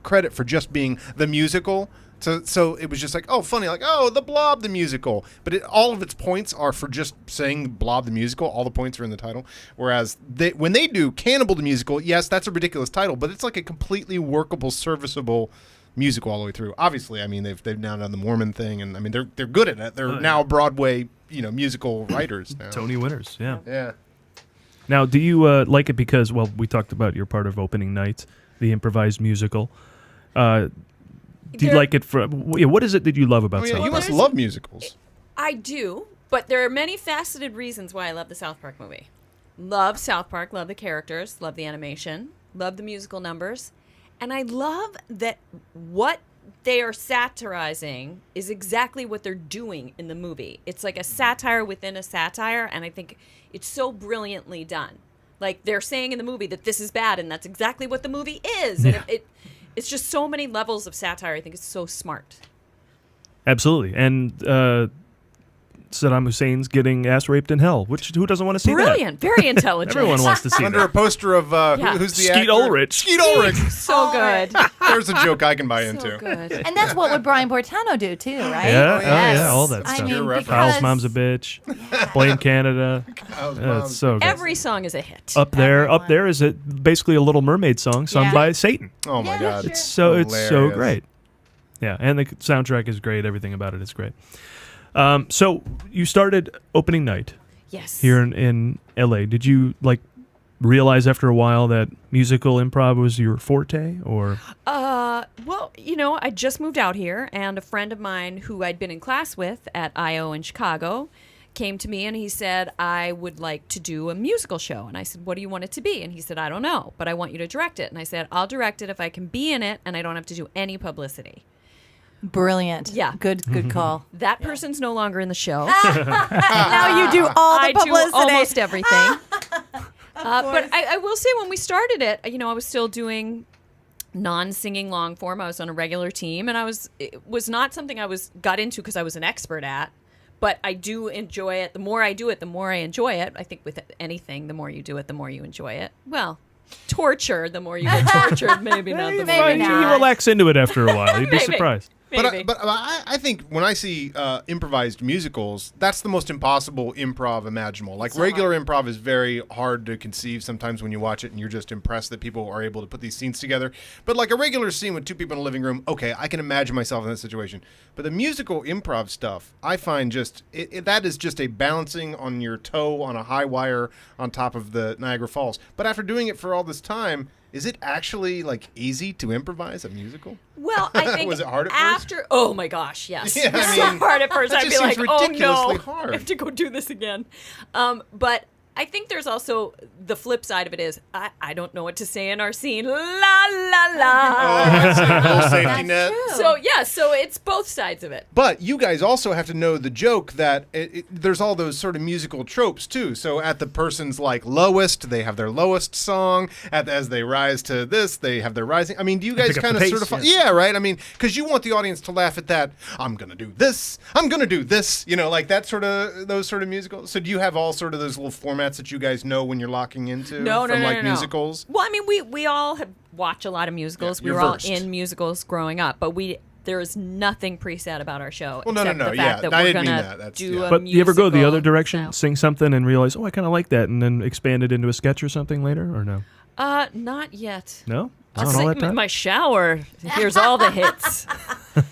credit for just being the musical. So it was just like, oh, funny, like, oh, The Blob the Musical. But all of its points are for just saying Blob the Musical. All the points are in the title. Whereas when they do Cannibal the Musical, yes, that's a ridiculous title, but it's like a completely workable, serviceable musical all the way through. Obviously, I mean, they've now done the Mormon thing, and I mean, they're good at it. They're now Broadway, musical writers now.
Tony winners, yeah.
Yeah.
Now, do you like it because, well, we talked about your part of opening night, the improvised musical. Do you like it for? What is it that you love about?
Oh, yeah, you must love musicals.
I do, but there are many faceted reasons why I love the South Park movie. Love South Park, love the characters, love the animation, love the musical numbers, and I love that what they are satirizing is exactly what they're doing in the movie. It's like a satire within a satire, and I think it's so brilliantly done. Like, they're saying in the movie that this is bad, and that's exactly what the movie is.
Yeah.
And it's just so many levels of satire. I think it's so smart.
Absolutely. And Saddam Hussein's getting ass raped in hell. Who doesn't want to see that?
Brilliant. Very intelligent.
Everyone wants to see
Under
that.
a poster of who's the
Skeet
actor?
Ulrich.
Skeet Ulrich.
So good.
There's a joke I can buy into.
Good.
And that's what would Brian Bortano do too, right?
Yeah, yeah, all that
I
stuff.
mean,
Kyle's mom's a bitch. Blame Canada. It's so good.
Every song is a hit.
Up there is basically a Little Mermaid song sung by Satan.
Oh my God,
It's so
Hilarious.
great. Yeah, and the soundtrack is great. Everything about it is great. So you started opening night.
Yes.
Here in LA. Did you realize after a while that musical improv was your forte, or?
Well, I just moved out here, and a friend of mine who I'd been in class with at I.O. in Chicago came to me and he said, I would like to do a musical show. And I said, what do you want it to be? And he said, I don't know, but I want you to direct it. And I said, I'll direct it if I can be in it and I don't have to do any publicity.
Brilliant.
Yeah.
Good call.
That person's no longer in the show.
Now you do all the publicity.
I do almost everything. But I will say, when we started it, I was still doing non-singing long form. I was on a regular team, and it was not something I got into because I was an expert at. But I do enjoy it. The more I do it, the more I enjoy it. I think with anything, the more you do it, the more you enjoy it. Well, torture, the more you get tortured, maybe not the more.
You relax into it after a while. You'd be
Maybe.
surprised.
But I think when I see improvised musicals, that's the most impossible improv imaginable. Like, regular improv is very hard to conceive sometimes when you watch it and you're just impressed that people are able to put these scenes together. But like a regular scene with two people in a living room, okay, I can imagine myself in that situation. But the musical improv stuff, I find that is just a balancing on your toe on a high wire on top of the Niagara Falls. But after doing it for all this time, is it actually easy to improvise a musical?
Well, I think
was it hard at first?
Oh my gosh, yes.
Yeah,
It was
I
so
mean,
hard at first.
that
I'd
just
be like,
seems
oh
ridiculously
no,
hard.
I have to go do this again. But I think there's also the flip side of it is I don't know what to say in our scene. La la la.
Oh, that's a little safety net.
So it's both sides of it.
But you guys also have to know the joke that there's all those sort of musical tropes too. So at the person's lowest, they have their lowest song. As they rise to this, they have their rising. I mean, do you guys kind of sort of? Yeah, right. I mean, because you want the audience to laugh at that. I'm gonna do this. I'm gonna do this. Like that sort of those sort of musicals. So do you have all sort of those little formats that you guys know when you're locking into
No.
musicals?
Well, I mean, we all have watched a lot of musicals.
Yeah,
we were all in musicals growing up, but there is nothing preset about our show.
Well,
except
no.
the fact that
I
we're
didn't mean
gonna
that.
do a
But you ever go the other
musical
direction,
style.
sing something and realize, I kind of like that, and then expand it into a sketch or something later, or no?
Not yet.
No?
I'll
Not all that
sing
time?
my shower. Here's all the hits.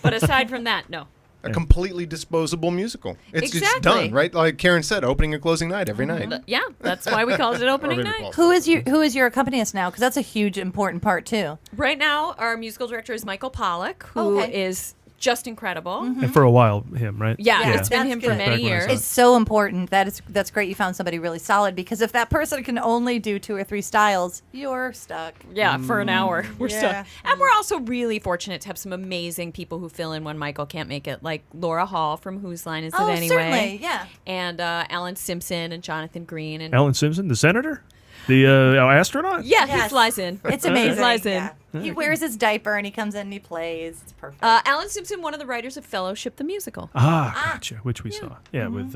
But aside from that, no.
A completely disposable musical. It's
Exactly.
done, right? Like Karen said, opening and closing night every night.
Yeah, that's why we called it opening night.
Who is your accompanist now? Because that's a huge important part too.
Right now, our musical director is Michael Pollack, who is just incredible.
And for a while, him, right?
Yeah, it's been him for
good.
many years.
It's so important. That's great. You found somebody really solid, because if that person can only do 2 or 3 styles, you're stuck.
Yeah, for an hour. We're
Yeah.
stuck. And we're also really fortunate to have some amazing people who fill in when Michael can't make it, like Laura Hall from Whose Line Is It Anyway?
Certainly, yeah.
And Alan Simpson and Jonathan Green. And
Alan Simpson, the senator? The astronaut?
Yeah, he
Yes.
flies in.
It's amazing.
He flies in.
Yeah. He wears his diaper and he comes in and he plays. It's perfect.
Alan Simpson, one of the writers of Fellowship the musical.
Gotcha. Which we saw. Yeah, with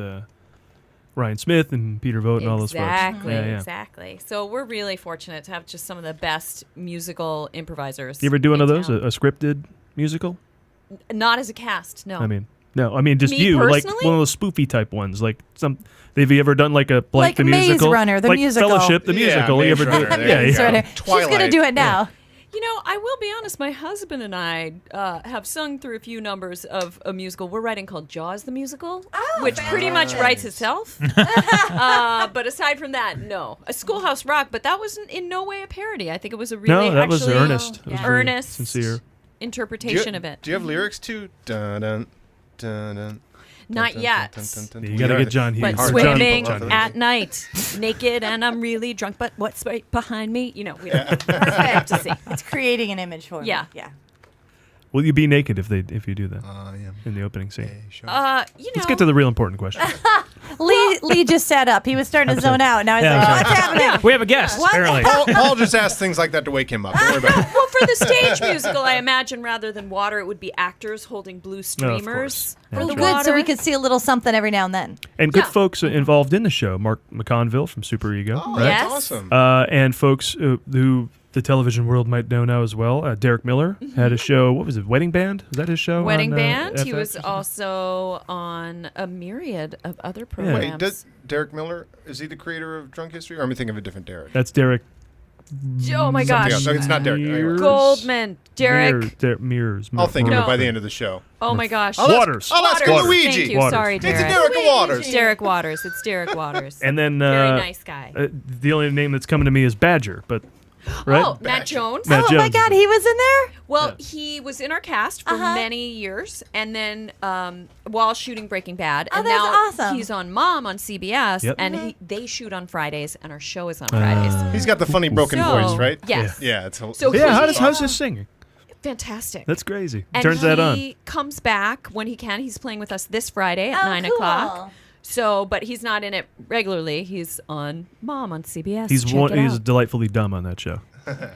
Ryan Smith and Peter Vogt and all those folks.
Exactly,
Yeah.
exactly. So we're really fortunate to have just some of the best musical improvisers.
You ever do one of
in
those? A
town.
scripted musical?
Not as a cast, no.
I mean, just
Me
you, like
personally?
one of those spoofy type ones. Like some, have you ever done like a
Like
the
Maze
musical,
Runner, the
like
musical.
Fellowship, the musical? You
Maze
ever do
Runner,
it?
there
Yeah,
you
yeah.
Sort of. She's
Twilight.
going to do it now.
You know, I will be honest, my husband and I have sung through a few numbers of a musical we're writing called Jaws the Musical, which pretty much writes itself. But aside from that, no. A Schoolhouse Rock, but that was in no way a parody. I think it was a really
No, that was
actually
earnest. It was very
earnest
sincere.
interpretation of it.
Do you have lyrics to dun dun dun dun?
Not yet.
You got to get John Hughes.
But
or John
swimming
Paul.
at night, naked, and I'm really drunk. But what's right behind me? You know, we don't have to see.
It's creating an image for me.
Yeah.
Yeah.
Will you be naked if you do that in the opening scene?
You know,
Let's get to the real important question.
Lee just sat up. He was starting to zone out. Now he's like, what's happening?
We have a guest,
What?
apparently.
Paul just asked things like that to wake him up. Don't worry about it.
Well, for the stage musical, I imagine rather than water, it would be actors holding blue streamers
Yeah,
for the
that's
Good,
water.
so we could see a little something every now and then.
And good folks involved in the show. Mark McConville from Super Ego.
Oh,
right?
that's awesome.
And folks who the television world might know now as well. Derek Miller had a show. What was it? Wedding Band? Was that his show?
Wedding
on,
Band. He
FX
was
or something?
also on a myriad of other programs.
Wait, does Derek Miller, is he the creator of Drunk History? Or am I thinking of a different Derek?
That's Derek.
Oh my
Something
gosh.
else. It's not Derek. Anyway.
Goldman. Derek.
Mears.
I'll think of
No.
it by the end of the show.
Oh my gosh.
Waters.
I'll ask
Waters.
Luigi.
Thank you.
Waters.
Sorry,
It's
Derek.
Derek Waters.
Derek Waters. It's Derek Waters.
And then
Very nice guy.
The only name that's coming to me is Badger, but right?
Oh, Matt Jones.
Matt
Oh my
Jones.
God, he was in there?
Well, he was in our cast for many years, and then while shooting Breaking Bad, and
that's
now
awesome.
he's on Mom on CBS,
Yep.
and they shoot on Fridays, and our show is on Fridays.
He's got the funny broken
So,
voice, right?
yes.
Yeah, it's
So
Yeah,
he-
how's his singing?
Fantastic.
That's crazy.
And
Turns that on.
he comes back when he can. He's playing with us this Friday at
Oh,
9
cool.
o'clock. So, but he's not in it regularly. He's on Mom on CBS.
He's
Check it
he's
out.
delightfully dumb on that show.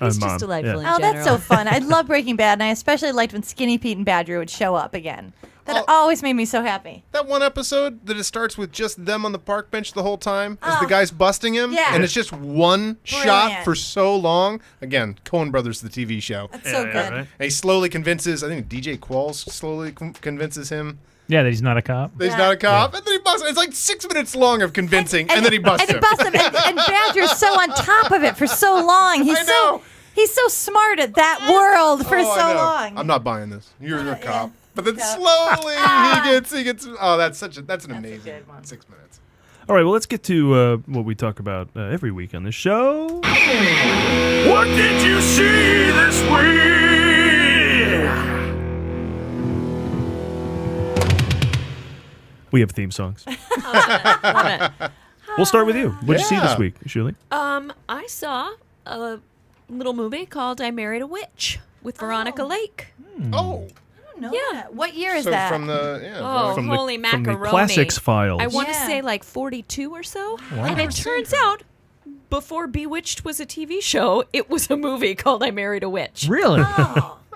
He's
Mom.
just delightful.
Yeah.
Oh, that's so fun. I love Breaking Bad, and I especially liked when Skinny Pete and Badger would show up again. That always made me so happy.
That one episode that it starts with just them on the park bench the whole time as the guy's busting him.
Yeah.
And it's just one shot
Brilliant.
for so long. Again, Coen Brothers, the TV show.
That's so good.
right?
And he slowly convinces, I think DJ Qualls slowly convinces him
Yeah, that he's not a cop.
that he's not a cop. And then he busts him. It's like 6 minutes long of convincing, and then he busts
and
him.
busts him. And Badger's so on top of it for so long.
I know.
He's so smart at that world for
Oh, I
so
know.
long.
I'm not buying this. You're a cop. But then slowly he gets. Oh, that's an amazing 6 minutes.
All right, well, let's get to what we talk about every week on the show.
What did you see this week?
We have theme songs.
Love it.
We'll start with you. What did you see
Yeah.
this week, Shulie?
I saw a little movie called I Married a Witch with Veronica Lake.
Oh.
No, yeah. What year is
So
that?
from the
Oh,
From
holy
the, from
macaroni.
the Classics files.
I want to
Yeah.
say like 42 or so.
Wow.
And it turns out, before Bewitched was a TV show, it was a movie called I Married a Witch.
Really?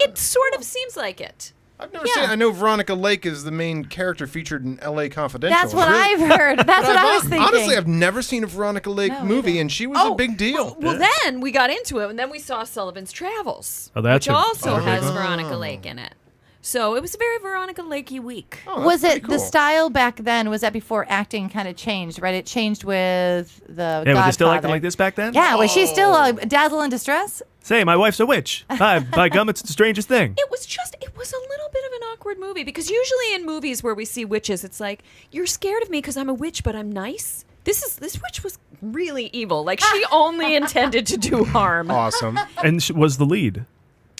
It sort of seems like it.
I've never seen. I know Veronica Lake is the main character featured in L.A. Confidential.
That's what I've heard. That's what I was thinking.
Honestly, I've never seen a Veronica Lake movie, and she was a big deal.
Well, then we got into it, and then we saw Sullivan's Travels,
Oh, that's
which
a-
also
oh,
has
okay.
Veronica Lake in it. So it was a very Veronica Lakey week.
Was it the style back then? Was that before acting kind of changed? Right, it changed with the.
Yeah, were they still acting
Godfather.
like this back then?
Yeah, was she still dazzle in distress?
Say, my wife's a witch. By gum, it's the strangest thing.
It was a little bit of an awkward movie because usually in movies where we see witches, it's like, you're scared of me because I'm a witch, but I'm nice. This witch was really evil. Like, she only intended to do harm.
Awesome.
And she was the lead.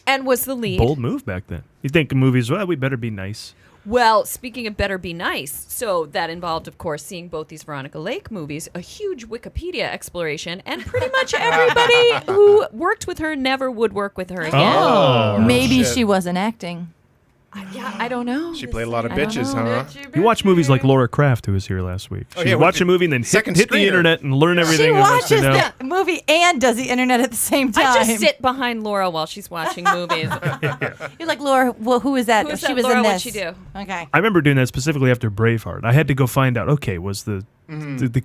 And was the lead.
Bold move back then. You think in movies, well, we better be nice.
Well, speaking of better be nice, so that involved, of course, seeing both these Veronica Lake movies, a huge Wikipedia exploration, and pretty much everybody who worked with her never would work with her again.
Oh,
Maybe
shit.
she wasn't acting.
I don't know.
She played a lot of bitches, huh?
You watch movies like Laura Croft, who was here last week.
Oh,
She
yeah,
watch
with
a movie and then
second
hit the
screener.
internet and learn everything.
She
there was to
watches
know.
the movie and does the internet at the same time.
I just sit behind Laura while she's watching movies.
You're like, Laura, well, who is that?
Who is
she
that,
was
Laura?
in this.
What'd she do?
Okay.
I remember doing that specifically after Braveheart. I had to go find out, okay, was the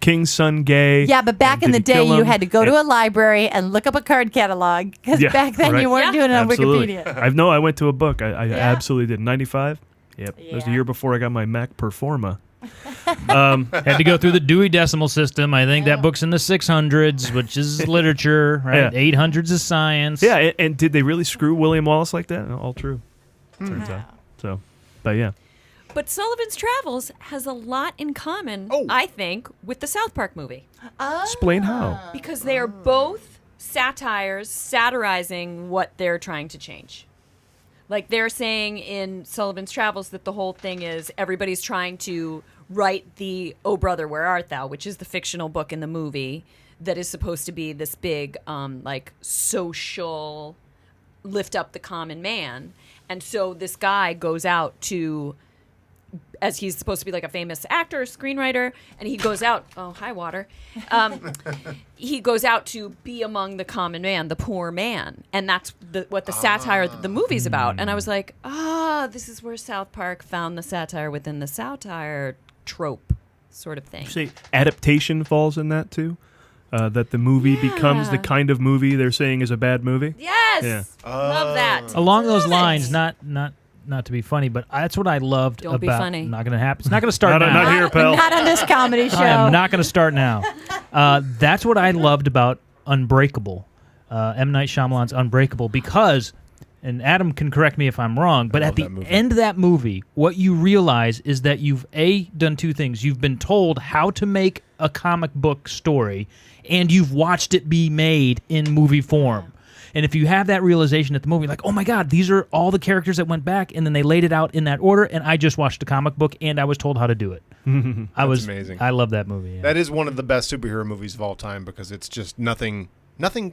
king's son gay?
Yeah, but back
And
in the
did he
day,
kill
you
him?
had to go to a library and look up a card catalog because
Yeah,
back then
right.
you weren't doing it on
Absolutely.
Wikipedia.
I went to a book. I absolutely did. 95? Yep. It was the year before I got my Mac Performa.
Had to go through the Dewey Decimal System. I think that book's in the 600s, which is literature, right?
Yeah.
800s is science.
Yeah, and did they really screw William Wallace like that? All true. Turns out. So, but yeah.
But Sullivan's Travels has a lot in common, I think, with the South Park movie.
Explain how.
Because they are both satires satirizing what they're trying to change. Like they're saying in Sullivan's Travels that the whole thing is everybody's trying to write the Oh Brother, Where Art Thou, which is the fictional book in the movie that is supposed to be this big like social lift up the common man. And so this guy goes out to, as he's supposed to be like a famous actor, screenwriter, and he goes out, oh, hi, water. He goes out to be among the common man, the poor man. And that's what the satire that the movie's about. And I was like, this is where South Park found the satire within the satire trope sort of thing.
See, adaptation falls in that too? That the movie becomes the kind of movie they're saying is a bad movie?
Yes!
Yeah.
Love that.
Along those lines, not to be funny, but that's what I loved
Don't
about.
be funny.
Not going to happen. It's not going to start now.
Not here, pal.
Not on this comedy show.
I am not going to start now. That's what I loved about Unbreakable, M. Night Shyamalan's Unbreakable, because, and Adam can correct me if I'm wrong, but at the end of that movie, what you realize is that you've done two things. You've been told how to make a comic book story, and you've watched it be made in movie form. And if you have that realization at the movie, like, oh my God, these are all the characters that went back, and then they laid it out in that order, and I just watched a comic book, and I was told how to do it.
That's amazing.
I love that movie. Yeah.
That is one of the best superhero movies of all time because it's just nothing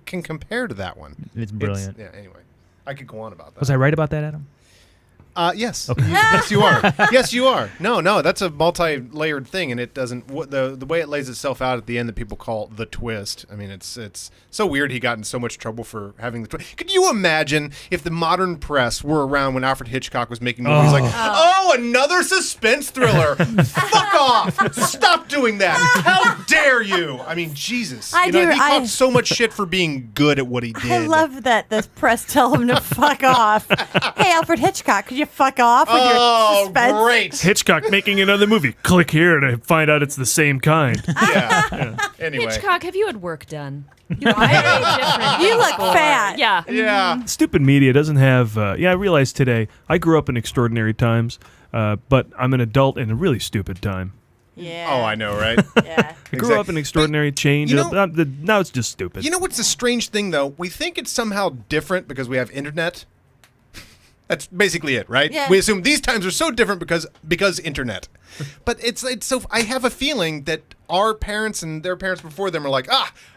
can compare to that one.
It's brilliant.
Anyway, I could go on about that.
Was I right about that, Adam?
Yes.
Okay.
Yes, you are. Yes, you are. No, that's a multi-layered thing, and it doesn't. The way it lays itself out at the end that people call the twist. I mean, it's so weird. He got in so much trouble for having the twist. Could you imagine if the modern press were around when Alfred Hitchcock was making movies like, another suspense thriller? Fuck off! Stop doing that! How dare you? I mean, Jesus. He caught so much shit for being good at what he did.
I love that the press tell him to fuck off. Hey, Alfred Hitchcock, could you fuck off with your suspense?
Great.
Hitchcock making another movie. Click here to find out it's the same kind.
Yeah. Anyway.
Hitchcock, have you had work done? You're very different.
You look fat.
Yeah.
Yeah.
Stupid media doesn't have. I realized today I grew up in extraordinary times, but I'm an adult in a really stupid time.
Yeah.
Oh, I know, right?
Yeah.
I grew up in extraordinary change.
you know-
Now it's just stupid.
You know what's a strange thing, though? We think it's somehow different because we have internet. That's basically it, right?
Yeah.
We assume these times are so different because internet. But it's so. I have a feeling that our parents and their parents before them are like,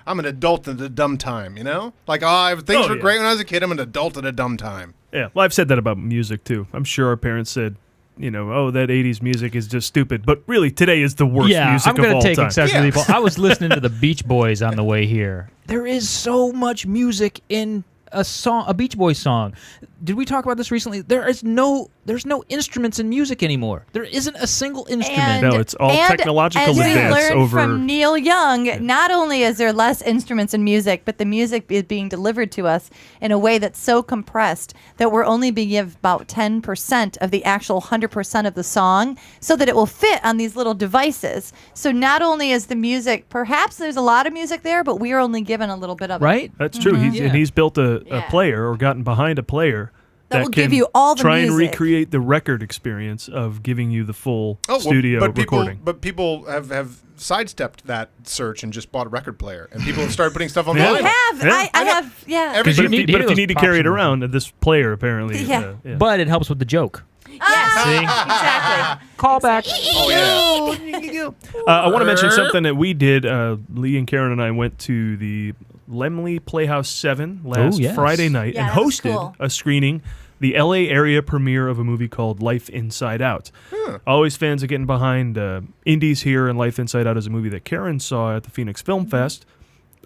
I'm an adult at a dumb time, you know? Like, things were great when I was a kid. I'm an adult at a dumb time.
Yeah, well, I've said that about music, too. I'm sure our parents said, that 80s music is just stupid. But really, today is the worst music of all time.
I'm going to take excessive people. I was listening to the Beach Boys on the way here. There is so much music in a Beach Boys song. Did we talk about this recently? There's no instruments in music anymore. There isn't a single instrument.
No, it's all technological
advance
advance
over.
over.
From Neil Young, not only is there less instruments in music, but the music is being delivered to us in a way that's so compressed that we're only being given about 10% of the actual 100% of the song, so that it will fit on these little devices. So not only is the music, perhaps there's a lot of music there, but we are only given a little bit of it.
Right?
That's true. He's built a player or gotten behind a player that
will
can
give you all the
try
music.
and recreate the record experience of giving you the full studio recording.
But people have sidestepped that search and just bought a record player, and people have started putting stuff online.
I have.
But if you need to carry it around, this player apparently.
Yeah.
But it helps with the joke.
Yes,
See?
exactly.
Call back.
Oh, yeah.
I want to mention something that we did. Lee and Karen and I went to the Lemley Playhouse 7 last Friday night and
that was
hosted
cool.
a screening the LA area premiere of a movie called Life Inside Out. Always fans of getting behind indies here, and Life Inside Out is a movie that Karen saw at the Phoenix Film Fest.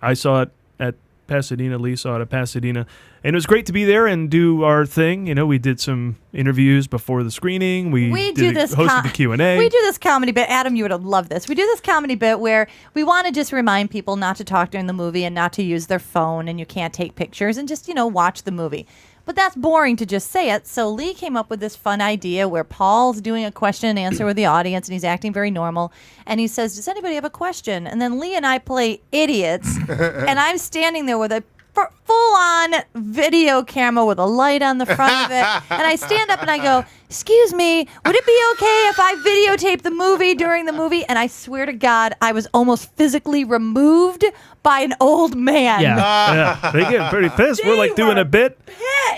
I saw it at Pasadena. Lee saw it at Pasadena. And it was great to be there and do our thing. You know, we did some interviews before the screening. We hosted the Q&A.
We do this comedy bit. Adam, you would have loved this. We do this comedy bit where we want to just remind people not to talk during the movie and not to use their phone, and you can't take pictures, and just, watch the movie. But that's boring to just say it. So Lee came up with this fun idea where Paul's doing a question and answer with the audience, and he's acting very normal. And he says, does anybody have a question? And then Lee and I play idiots. And I'm standing there with a full-on video camera with a light on the front of it. And I stand up and I go, excuse me, would it be okay if I videotape the movie during the movie? And I swear to God, I was almost physically removed by an old man.
Yeah, they get pretty pissed. We're like doing a bit.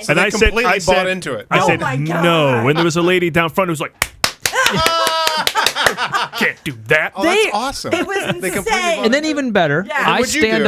So and I completely bought into it.
I said, no. And there was a lady down front who was like, can't do that.
Oh, that's awesome.
It was insane.
And then even better, I stand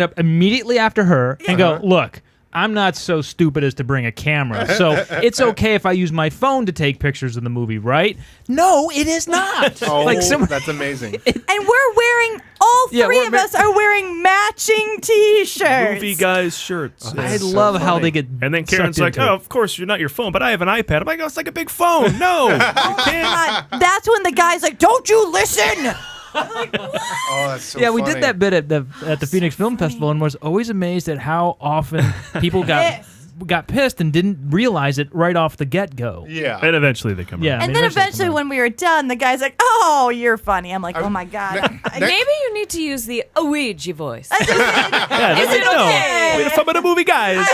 up immediately after her and go, look, I'm not so stupid as to bring a camera, so it's okay if I use my phone to take pictures of the movie, right? No, it is not.
That's amazing.
And we're wearing, all three of us are wearing matching T-shirts.
Movie guys' shirts.
I love how they get.
And then Karen's like, oh, of course, you're not your phone, but I have an iPad. I'm like, oh, it's like a big phone. No, you can't.
God. That's when the guy's like, don't you listen?
Oh, that's so
yeah, we
funny.
did that bit at the Phoenix Film Festival, and was always amazed at how often people got pissed and didn't realize it right off the get-go.
Yeah.
And eventually they come around.
And then eventually when we were done, the guy's like, oh, you're funny. I'm like, oh my God.
Maybe you need to use the Ouija voice.
Is it okay?
We're some of the movie guys.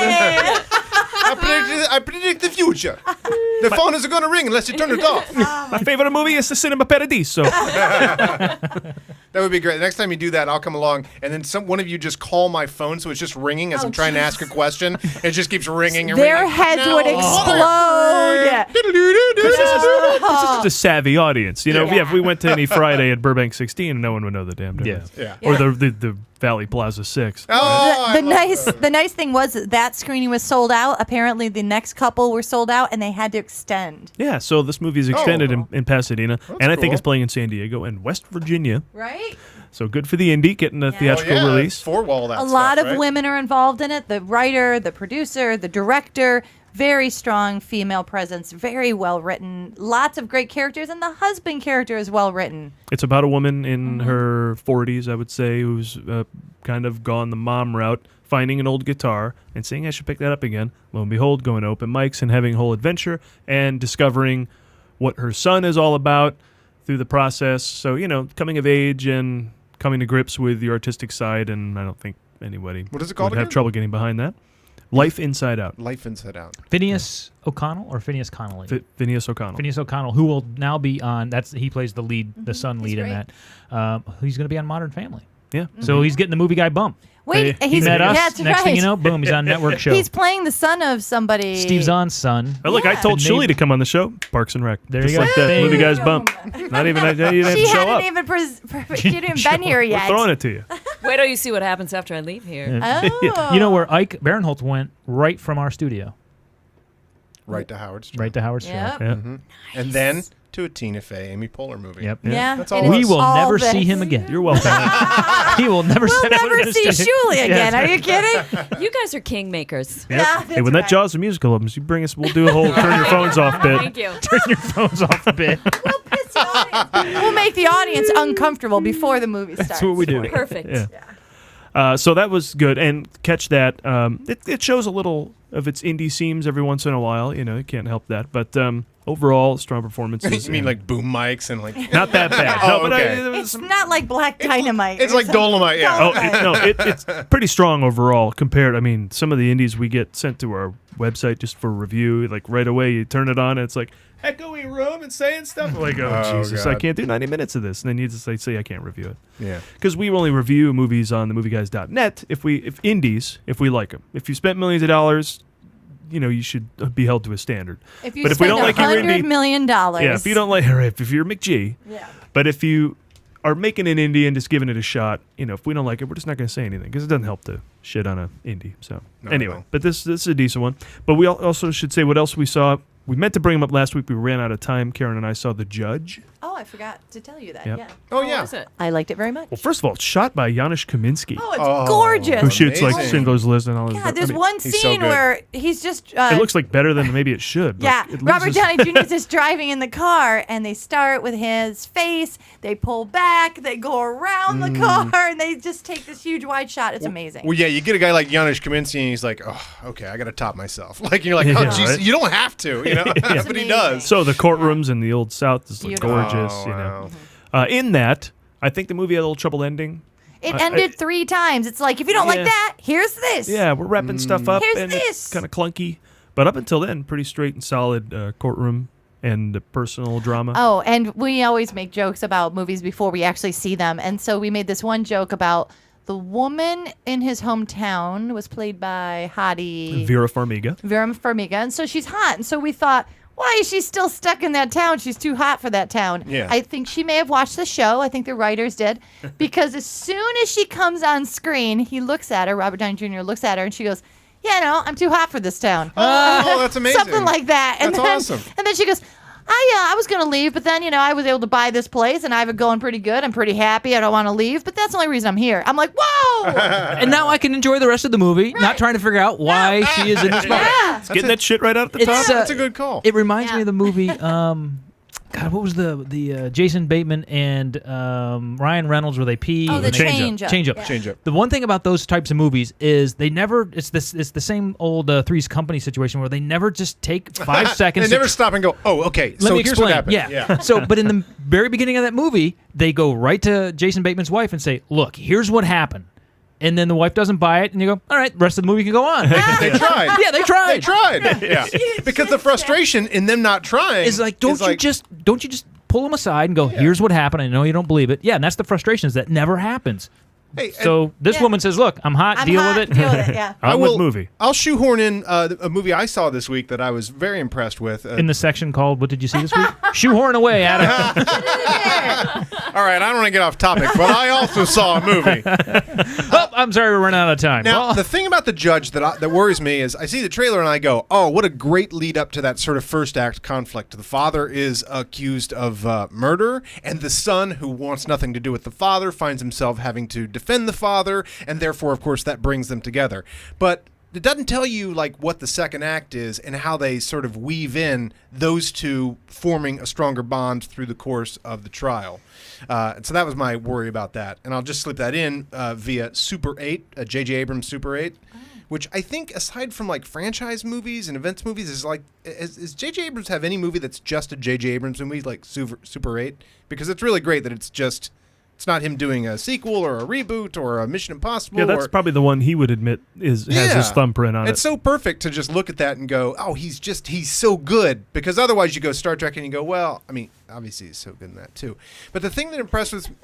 I predict the future. The phone isn't going to ring unless you turn it off.
My favorite movie is the Cinema Paradiso.
That would be great. The next time you do that, I'll come along, and then one of you just call my phone, so it's just ringing as I'm trying to ask a question. It just keeps ringing and
Their
ringing.
heads would explode.
This is a savvy audience. If we went to any Friday at Burbank 16, no one would know the damn difference.
Yeah.
Or the Valley Plaza 6.
The nice thing was that screening was sold out. Apparently, the next couple were sold out, and they had to extend.
Yeah, so this movie is extended in Pasadena, and I think
cool.
it's playing in San Diego and West Virginia.
Right?
So good for the indie, getting a theatrical release.
Four-wall that
A
stuff,
lot of
right?
women are involved in it. The writer, the producer, the director. Very strong female presence. Very well written. Lots of great characters, and the husband character is well written.
It's about a woman in her 40s, I would say, who's kind of gone the mom route, finding an old guitar and saying, I should pick that up again. Lo and behold, going to open mics and having a whole adventure and discovering what her son is all about through the process. So, coming of age and coming to grips with the artistic side, and I don't think anybody
What is it called
would have
again?
trouble getting behind that. Life Inside Out.
Life Inside Out.
Phineas O'Connell or Phineas Connolly?
Phineas O'Connell.
Phineas O'Connell, who will now be on. He plays the lead, the son lead in that. He's going to be on Modern Family.
Yeah.
So he's getting the movie guy bump.
Wait,
he met us.
that's
Next thing you know,
right.
boom, he's on a network show.
He's playing the son of somebody.
Steve Zahn's son.
Oh, look, I told Shulie to come on the show. Parks and Rec.
There
Just
you go.
like that movie guy's bump. Not even, you didn't have
She
to show
hadn't
up.
even she hadn't been here
We're
yet.
throwing it to you.
Wait till you see what happens after I leave here.
Oh.
You know where Ike Barinholtz went? Right from our studio.
Right to Howard Stern.
Right to Howard Stern.
Yep.
Yeah.
Mm-hmm. And then to a Tina Fey, Amy Poehler movie.
Yep.
Yeah.
That's all.
and
We
it's
will
all
never
this.
see him again.
You're welcome.
He will never
We'll
set foot
never
in this
see
stage.
Shuley again. Are you kidding?
You guys are kingmakers.
Yep.
Yeah,
Hey, when that
that's
Jaws the musical opens, you bring us. We'll do a whole turn your phones off bit.
Thank you.
Turn your phones off a bit.
We'll make the audience uncomfortable before the movie starts.
That's what we do.
Perfect.
Yeah. So that was good, and catch that. It shows a little of its indie seams every once in a while. You can't help that. But overall, strong performances.
You mean like boom mics and like?
Not that bad.
Oh,
No, but
okay.
It's not like Black Dynamite.
It's like Dolomite. Yeah.
It's pretty strong overall compared. I mean, some of the indies we get sent to our website just for review. Like right away, you turn it on, and it's like echoey room and saying stuff. I'm like, oh Jesus,
God.
I can't do 90 minutes of this. And then you just say I can't review it.
Yeah.
Because we only review movies on themovieguys.net if indies, if we like them. If you spent millions of dollars, you should be held to a standard.
If you
but if we
spend
don't like your
$100
indie,
million.
yeah, if you don't like, if you're McG,
Yeah.
But if you are making an indie and just giving it a shot. If we don't like it, we're just not going to say anything because it doesn't help to shit on a indie. So anyway, but this is a decent one. But we also should say what else we saw. We meant to bring them up last week. We ran out of time. Karen and I saw The Judge.
Oh, I forgot to tell you that.
Yep.
Yeah.
Oh, yeah.
Is it?
I liked it very much.
Well, first of all, it's shot by Janusz Kaminski.
Oh, it's gorgeous.
Who shoots like
Amazing.
Schindler's List and all this
Yeah,
stuff.
there's one
he's so
scene
good.
where he's just.
It looks like better than maybe it should. But
Yeah,
it leaves
Robert
us-
Downey Jr. is just driving in the car, and they start with his face. They pull back, they go around the car, and they just take this huge wide shot. It's amazing.
Well, yeah, you get a guy like Janusz Kaminski, and he's like, oh, okay, I got to top myself. Like, you're like, oh,
Yeah,
geez,
right?
you don't have to, but he does.
So the courtrooms in the Old South is like
Beautiful.
gorgeous.
Oh,
You
wow.
know, in that, I think the movie had a little trouble ending.
It ended 3 times. It's like, if you don't like
Yeah.
that, here's this.
Yeah, we're wrapping stuff up,
Here's
and
this.
it's kind of clunky. But up until then, pretty straight and solid courtroom and personal drama.
Oh, and we always make jokes about movies before we actually see them. And so we made this one joke about the woman in his hometown was played by hottie
Vera Farmiga.
And so she's hot. And so we thought, why is she still stuck in that town? She's too hot for that town.
Yeah.
I think she may have watched the show. I think the writers did. Because as soon as she comes on screen, he looks at her, Robert Downey Jr. looks at her, and she goes, yeah, no, I'm too hot for this town.
Oh, that's amazing.
Something like that. And
That's
then,
awesome.
And then she goes, I was going to leave, but then, I was able to buy this place, and I have it going pretty good. I'm pretty happy. I don't want to leave, but that's the only reason I'm here. I'm like, whoa!
And now I can enjoy the rest of the movie, not trying to figure out why she is in this movie.
Yeah.
Getting that shit right out at the top.
That's a good call.
It reminds me of the movie. God, what was the Jason Bateman and Ryan Reynolds where they pee?
Oh,
and
the
they-
Change Up.
Change Up.
Yeah.
Change Up.
The one thing about those types of movies is they never. It's the same old Three's Company situation where they never just take 5 seconds.
They never stop and go, oh, okay,
Let
so
me
here's
explain.
what happened.
Yeah. So, but in the very beginning of that movie, they go right to Jason Bateman's wife and say, "Look, here's what happened." And then the wife doesn't buy it, and you go, "All right, the rest of the movie can go on."
They tried.
Yeah, they tried.
They tried. Yeah. Because the frustration in them not trying
It's like, don't you just pull them aside and go, "Here's what happened. I know you don't believe it." Yeah, and that's the frustration is that never happens.
Hey,
So this woman says, "Look, I'm hot. Deal with it."
Deal with it, yeah.
I'm with movie.
I'll shoehorn in a movie I saw this week that I was very impressed with.
In the section called "What did you see this week?" Shoehorn away, Adam.
All right, I don't want to get off topic, but I also saw a movie.
Oh, I'm sorry, we're running out of time.
Now,
Well,
the thing about The Judge that worries me is I see the trailer and I go, oh, what a great lead up to that sort of first act conflict. The father is accused of murder, and the son, who wants nothing to do with the father, finds himself having to defend the father, and therefore, of course, that brings them together. But it doesn't tell you like what the second act is and how they sort of weave in those two forming a stronger bond through the course of the trial. And so that was my worry about that. And I'll just slip that in via Super 8, J.J. Abrams Super 8, which I think aside from like franchise movies and events movies is like, is J.J. Abrams have any movie that's just a J.J. Abrams movie like Super 8? Because it's really great that it's not him doing a sequel or a reboot or a Mission Impossible.
Yeah, that's probably the one he would admit has his thumbprint on it.
It's so perfect to just look at that and go, oh, he's so good. Because otherwise you go Star Trek and you go, well, I mean, obviously he's so good in that too. But the thing that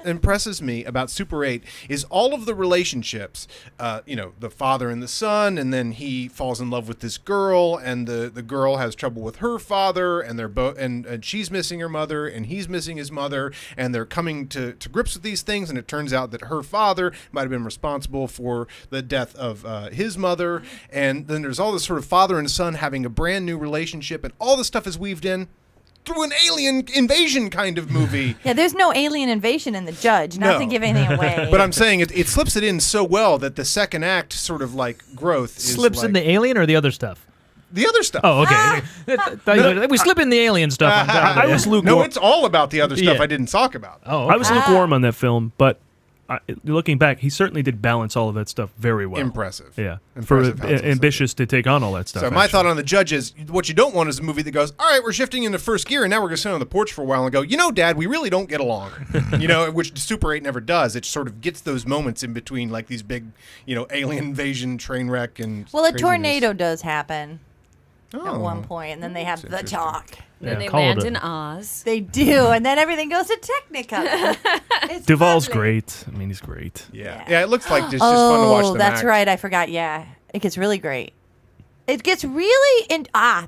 impresses me about Super 8 is all of the relationships, the father and the son, and then he falls in love with this girl, and the girl has trouble with her father, and they're both, and she's missing her mother, and he's missing his mother, and they're coming to grips with these things, and it turns out that her father might have been responsible for the death of his mother, and then there's all this sort of father and son having a brand new relationship, and all this stuff is weaved in through an alien invasion kind of movie.
Yeah, there's no alien invasion in The Judge, not to give anything away.
But I'm saying it slips it in so well that the second act sort of like growth
slips
is
in the alien or the other stuff?
The other stuff.
Oh, okay. We slip in the alien stuff on top of it.
I was lukewarm.
No, it's all about the other stuff
Yeah.
I didn't talk about.
Oh, okay.
I was lukewarm on that film, but looking back, he certainly did balance all of that stuff very well.
Impressive.
Yeah.
Impressive how it's
Ambitious to take on all that stuff.
So my thought on The Judge is, what you don't want is a movie that goes, all right, we're shifting into first gear, and now we're going to sit on the porch for a while and go, Dad, we really don't get along. Which Super 8 never does. It sort of gets those moments in between, like these big, alien invasion, train wreck, and
well, a
craziness.
tornado does happen at
Oh.
one point, and then they have the talk.
Then they land in Oz.
They do, and then everything goes to Technicolor. It's
Duvall's
lovely.
great. I mean, he's great.
Yeah, it looks like just fun to watch them
that's
act.
right. I forgot. Yeah, it gets really great. It gets really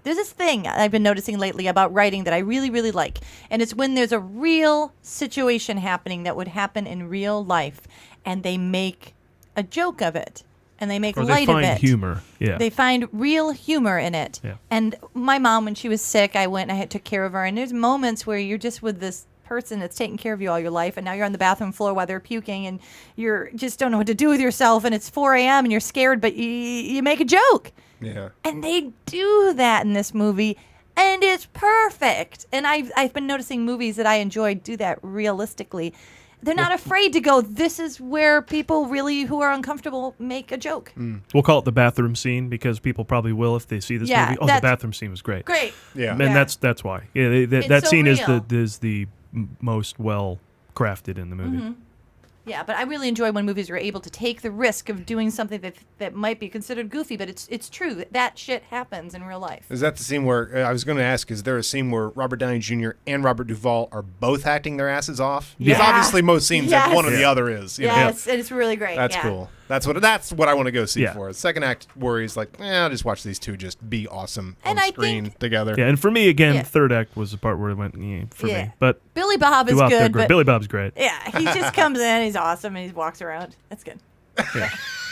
there's this thing I've been noticing lately about writing that I really, really like. And it's when there's a real situation happening that would happen in real life and they make a joke of it and they make light of it.
They find humor. Yeah.
They find real humor in it.
Yeah.
And my mom, when she was sick, I went and I took care of her. And there's moments where you're just with this person that's taking care of you all your life, and now you're on the bathroom floor while they're puking, and you're just don't know what to do with yourself, and it's 4 a.m. and you're scared, but you make a joke.
Yeah.
And they do that in this movie, and it's perfect. And I've been noticing movies that I enjoy do that realistically. They're not afraid to go, this is where people really who are uncomfortable make a joke.
We'll call it the bathroom scene because people probably will if they see this movie. Oh, the bathroom scene was great.
Great.
Yeah.
And that's why. Yeah, that
so
scene
real.
is the most well crafted in the movie.
Mm-hmm. Yeah, but I really enjoy when movies are able to take the risk of doing something that might be considered goofy, but it's true. That shit happens in real life.
Is that the scene where I was going to ask? Is there a scene where Robert Downey Jr. and Robert Duvall are both acting their asses off?
Yeah.
Because obviously most scenes
Yes.
one or the other is. You know?
Yes, and it's really great.
That's
yeah.
cool. That's what I want to go see for. The second act worries like, I'll just watch these two just be awesome on screen together.
Yeah, and for me again,
Yeah.
third act was the part where it went for
Yeah.
me. But
Billy Bob is
throughout, they're
good.
great.
But
Billy Bob's great.
Yeah, he just comes in, he's awesome, and he walks around. That's good.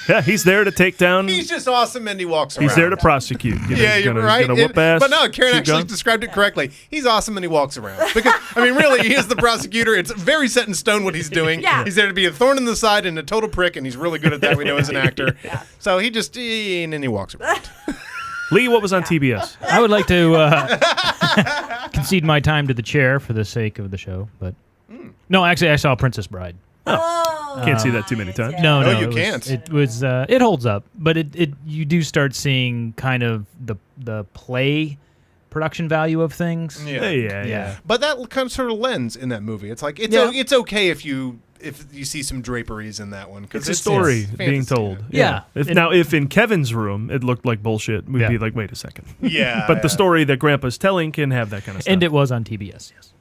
Yeah, he's there to take down.
He's just awesome and he walks around.
He's there to prosecute. You know,
Yeah,
he's
you're
gonna,
right.
He's gonna whoop ass.
But no, Karen
shoot
actually
guns.
described it correctly. He's awesome and he walks around. Because, I mean, really, he is the prosecutor. It's very set in stone what he's doing.
Yeah.
He's there to be a thorn in the side and a total prick, and he's really good at that, we know, as an actor. So he just, and then he walks around.
Lee, what was on TBS?
I would like to concede my time to the chair for the sake of the show, but no, actually, I saw Princess Bride.
Can't see that too many times.
No,
you
it
can't.
It holds up, but it you do start seeing kind of the play production value of things.
Yeah.
But that kind of sort of lens in that movie. It's like, it's okay if you see some draperies in that one.
It's a story being told.
Yeah.
If in Kevin's room it looked like bullshit, we'd be like, wait a second.
Yeah.
But the story that Grandpa's telling can have that kind of stuff.
And it was on TBS, yes.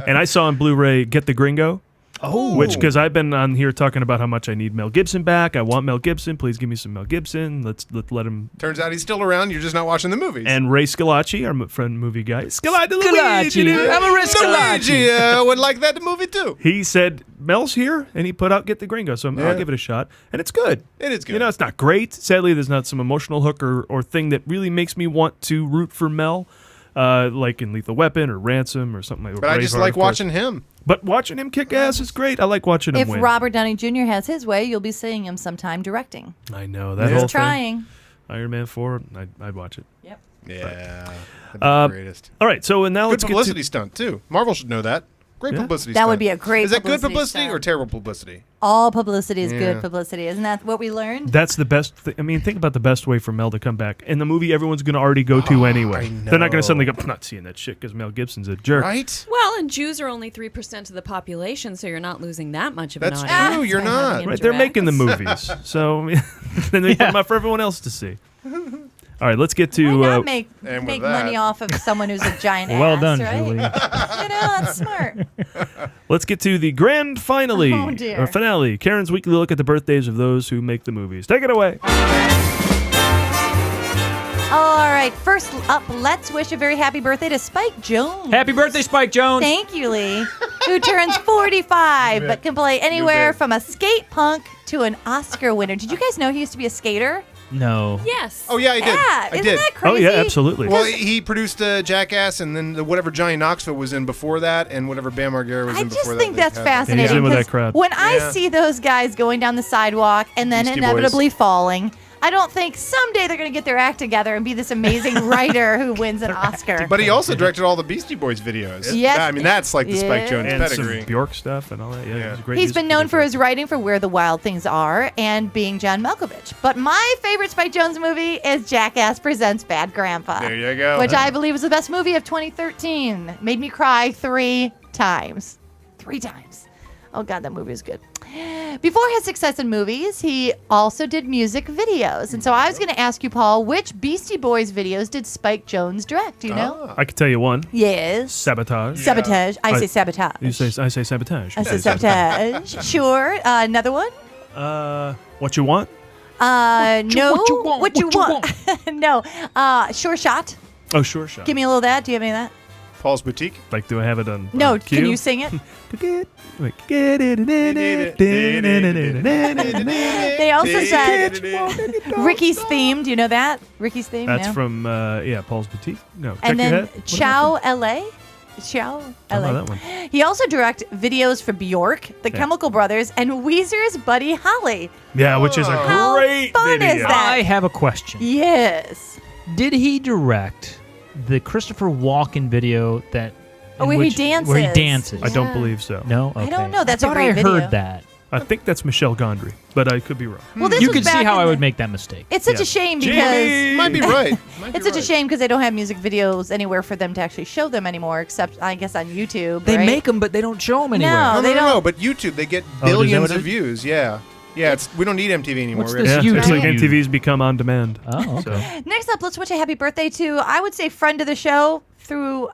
And I saw on Blu-ray Get the Gringo.
Oh.
Which, because I've been on here talking about how much I need Mel Gibson back. I want Mel Gibson. Please give me some Mel Gibson. Let's let him.
Turns out he's still around. You're just not watching the movies.
And Ray Scalacci, our friend movie guy.
Scalacci.
Luigi.
I'm a Ray Scalacci.
Luigi would like that movie too.
He said, Mel's here, and he put out Get the Gringo, so I'll give it a shot. And it's good.
It is good.
You know, it's not great. Sadly, there's not some emotional hook or thing that really makes me want to root for Mel, like in Lethal Weapon or Ransom or something like that.
But I just like watching him.
But watching him kick ass is great. I like watching him
If
win.
Robert Downey Jr. has his way, you'll be seeing him sometime directing.
I know. That
He's
whole
trying.
thing. Iron Man 4, I'd watch it.
Yep.
Yeah. That'd be the greatest.
All right, so now let's
good
get
publicity stunt, too. Marvel should know that. Great publicity
That
stunt.
would be a great
Is that good
publicity
publicity
stunt.
or terrible publicity?
All publicity is
Yeah.
good publicity. Isn't that what we learned?
That's the best. I mean, think about the best way for Mel to come back. In the movie, everyone's going to already go to anyway. They're not going to suddenly go, I'm not seeing that shit because Mel Gibson's a jerk.
Right?
Well, and Jews are only 3% of the population, so you're not losing that much of an
That's
audience.
true. You're
by
not.
having
Right? They're
indirect.
making the movies. So then they put them out for everyone else to see. All right, let's get to.
Why not make
and with
make
that-
money off of someone who's a giant ass?
Well done,
right?
Julie.
You know, that's smart.
Let's get to the grand finale.
Oh, dear.
Or finale. Karen's weekly look at the birthdays of those who make the movies. Take it away.
All right, first up, let's wish a very happy birthday to Spike Jones.
Happy birthday, Spike Jones.
Thank you, Lee, who turns 45 but can play anywhere
did.
from a skate punk to an Oscar winner. Did you guys know he used to be a skater?
No.
Yes.
Oh, yeah, I did.
Yeah,
I
isn't
did.
that crazy?
Oh, yeah, absolutely.
Well, he produced Jackass and then whatever Johnny Knoxville was in before that and whatever Bam Margera was
I
in before
just
that.
think
they
that's
had
fascinating.
Yeah, he's in with that
'cause
crowd.
When I
Yeah.
see those guys going down the sidewalk and then
Beastie
inevitably falling, I don't think someday they're going to get their act together and be this amazing writer who wins an Oscar.
But he also directed all the Beastie Boys videos.
Yes.
I mean, that's like the Spike
Yeah.
Jones
And
pedigree.
some Bjork stuff and all that. Yeah, he's a great
He's been
music
known for
video
his writing for Where the Wild Things Are and being John Malkovich. But my favorite Spike Jones movie is Jackass Presents Bad Grandpa.
There you go.
Which I believe was the best movie of 2013. Made me cry 3 times. 3 times. Oh, God, that movie is good. Before his success in movies, he also did music videos. And so I was going to ask you, Paul, which Beastie Boys videos did Spike Jones direct? Do you know?
I can tell you one.
Yes.
Sabotage.
Sabotage. I say sabotage.
I say sabotage.
I say sabotage. Sure. Another one?
What you want?
No.
What you want?
No. Sure Shot.
Oh, Sure Shot.
Give me a little of that. Do you have any of that?
Paul's Boutique.
Like, do I have it on?
No.
on cue?
Can you sing it? They also said Ricky's theme. Do you know that? Ricky's theme.
That's
no?
from Paul's Boutique. No. Check
And
your
then
head.
Ciao LA. Ciao
I
LA.
know that one.
He also directed videos for Bjork, the
Yeah.
Chemical Brothers, and Weezer's Buddy Holly.
Yeah, which is a
How
great
fun
video.
is that?
I have a question.
Yes.
Did he direct the Christopher Walken video that?
Oh,
in
where he
which-
dances.
Where he dances.
I don't believe so.
No. Okay.
I don't know. That's
I
a
thought
great
I
video.
heard that.
I think that's Michelle Gondry, but I could be wrong.
Well, this
You
was
could see
back
how
in
I
the-
would make that mistake.
It's such
Yeah.
a shame
Jimmy!
because
Might be right.
it's such a shame because they don't have music videos anywhere for them to actually show them anymore, except I guess on YouTube.
They
right?
make them, but they don't show them anywhere.
No,
No,
they
no, no,
don't.
but YouTube, they get
Oh, is that
billions
what it
of
is?
views. Yeah. Yeah, we don't need MTV anymore.
What's
We
this
have-
Yeah, it's like
YouTube?
MTV's become on demand.
Oh, okay.
Next up, let's wish a happy birthday to, I would say, friend of the show through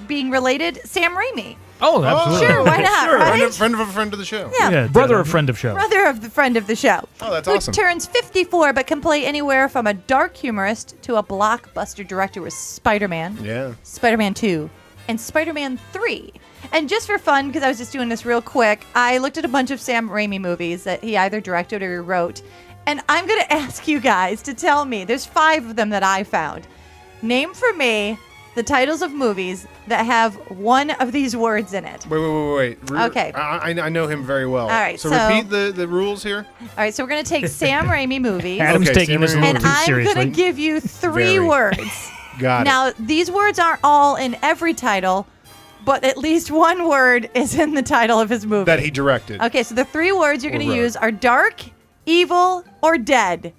being related, Sam Raimi.
Oh, absolutely.
Sure, why not,
Sure,
right?
friend of a friend of the show.
Yeah.
Brother of friend of show.
Brother of the friend of the show.
Oh, that's
who
awesome.
turns 54 but can play anywhere from a dark humorist to a blockbuster director with Spider-Man,
Yeah.
Spider-Man 2, and Spider-Man 3. And just for fun, because I was just doing this real quick, I looked at a bunch of Sam Raimi movies that he either directed or wrote. And I'm going to ask you guys to tell me, there's 5 of them that I found. Name for me the titles of movies that have one of these words in it.
Wait.
Okay.
I know him very well.
All right,
So,
so-
repeat the rules here.
All right, so we're going to take Sam Raimi movies.
Adam's
Okay,
taking
Sam
this a
Raimi.
little
And
too
I'm
seriously.
going to give you 3
Very.
words.
Got it.
Now, these words aren't all in every title, but at least one word is in the title of his movie.
That he directed.
Okay, so the 3 words you're
Or
going to
wrote.
use are dark, evil, or dead.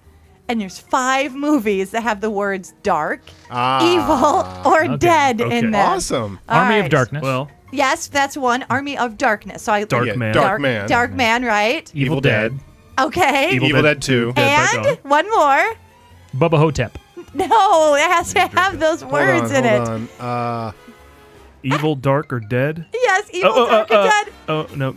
And there's 5 movies that have the words dark, evil, or
Okay,
dead
okay.
in them.
Awesome.
All
Army
right.
of Darkness.
Well,
Yes, that's one. Army of Darkness. So I
Dark
Yeah,
Man.
Dark Man.
Dark Man, right?
Evil Dead.
Okay.
Evil
Dead 2.
Dead by
And
Dawn.
one more.
Bubba Hotep.
No, it has to have those words in it.
Hold on.
Evil, Dark, or Dead?
Yes, evil, dark, and dead.
Oh, no.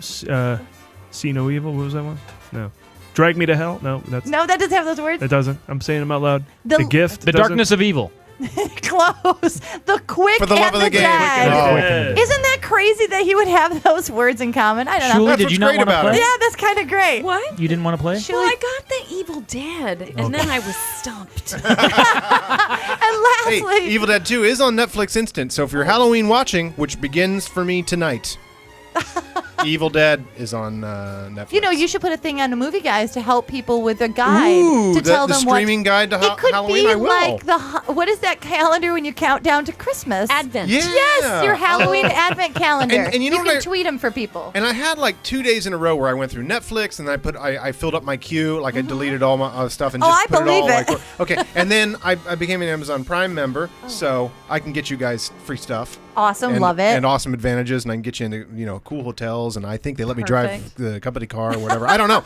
See No Evil? What was that one? No. Drag Me to Hell? No, that's
No, that doesn't have those words.
it doesn't. I'm saying them out loud.
The-
The Gift?
The
doesn't?
Darkness of Evil.
Close. The quick
For the
and
love of the game.
dead.
Oh.
Yeah.
Isn't that crazy that he would have those words in common? I don't know.
Shuli,
That's
did
what's
you not
great
want to
about
play?
it.
Yeah, that's kind of great.
What?
You didn't want to play?
Well, I got the Evil Dead, and then I was stumped.
And
Hey,
lastly,
Evil Dead 2 is on Netflix Instant, so if you're Halloween watching, which begins for me tonight, Evil Dead is on Netflix.
you know, you should put a thing on the movie guys to help people with their guide
Ooh,
to tell
the
them
streaming guide to
It could
Halloween.
be
I will.
like what is that calendar when you count down to Christmas?
Advent.
Yeah.
Yes, your Halloween Advent calendar.
And you know what
can
I-
tweet them for people.
And I had like 2 days in a row where I went through Netflix and I filled up my queue, like I deleted all my stuff and
Oh,
just
I
put
believe
it all
it.
like okay. And then I became an Amazon Prime member, so I can get you guys free stuff.
Awesome,
and,
love it.
and awesome advantages, and I can get you into cool hotels, and I think they let me drive
Perfect.
the company car or whatever. I don't know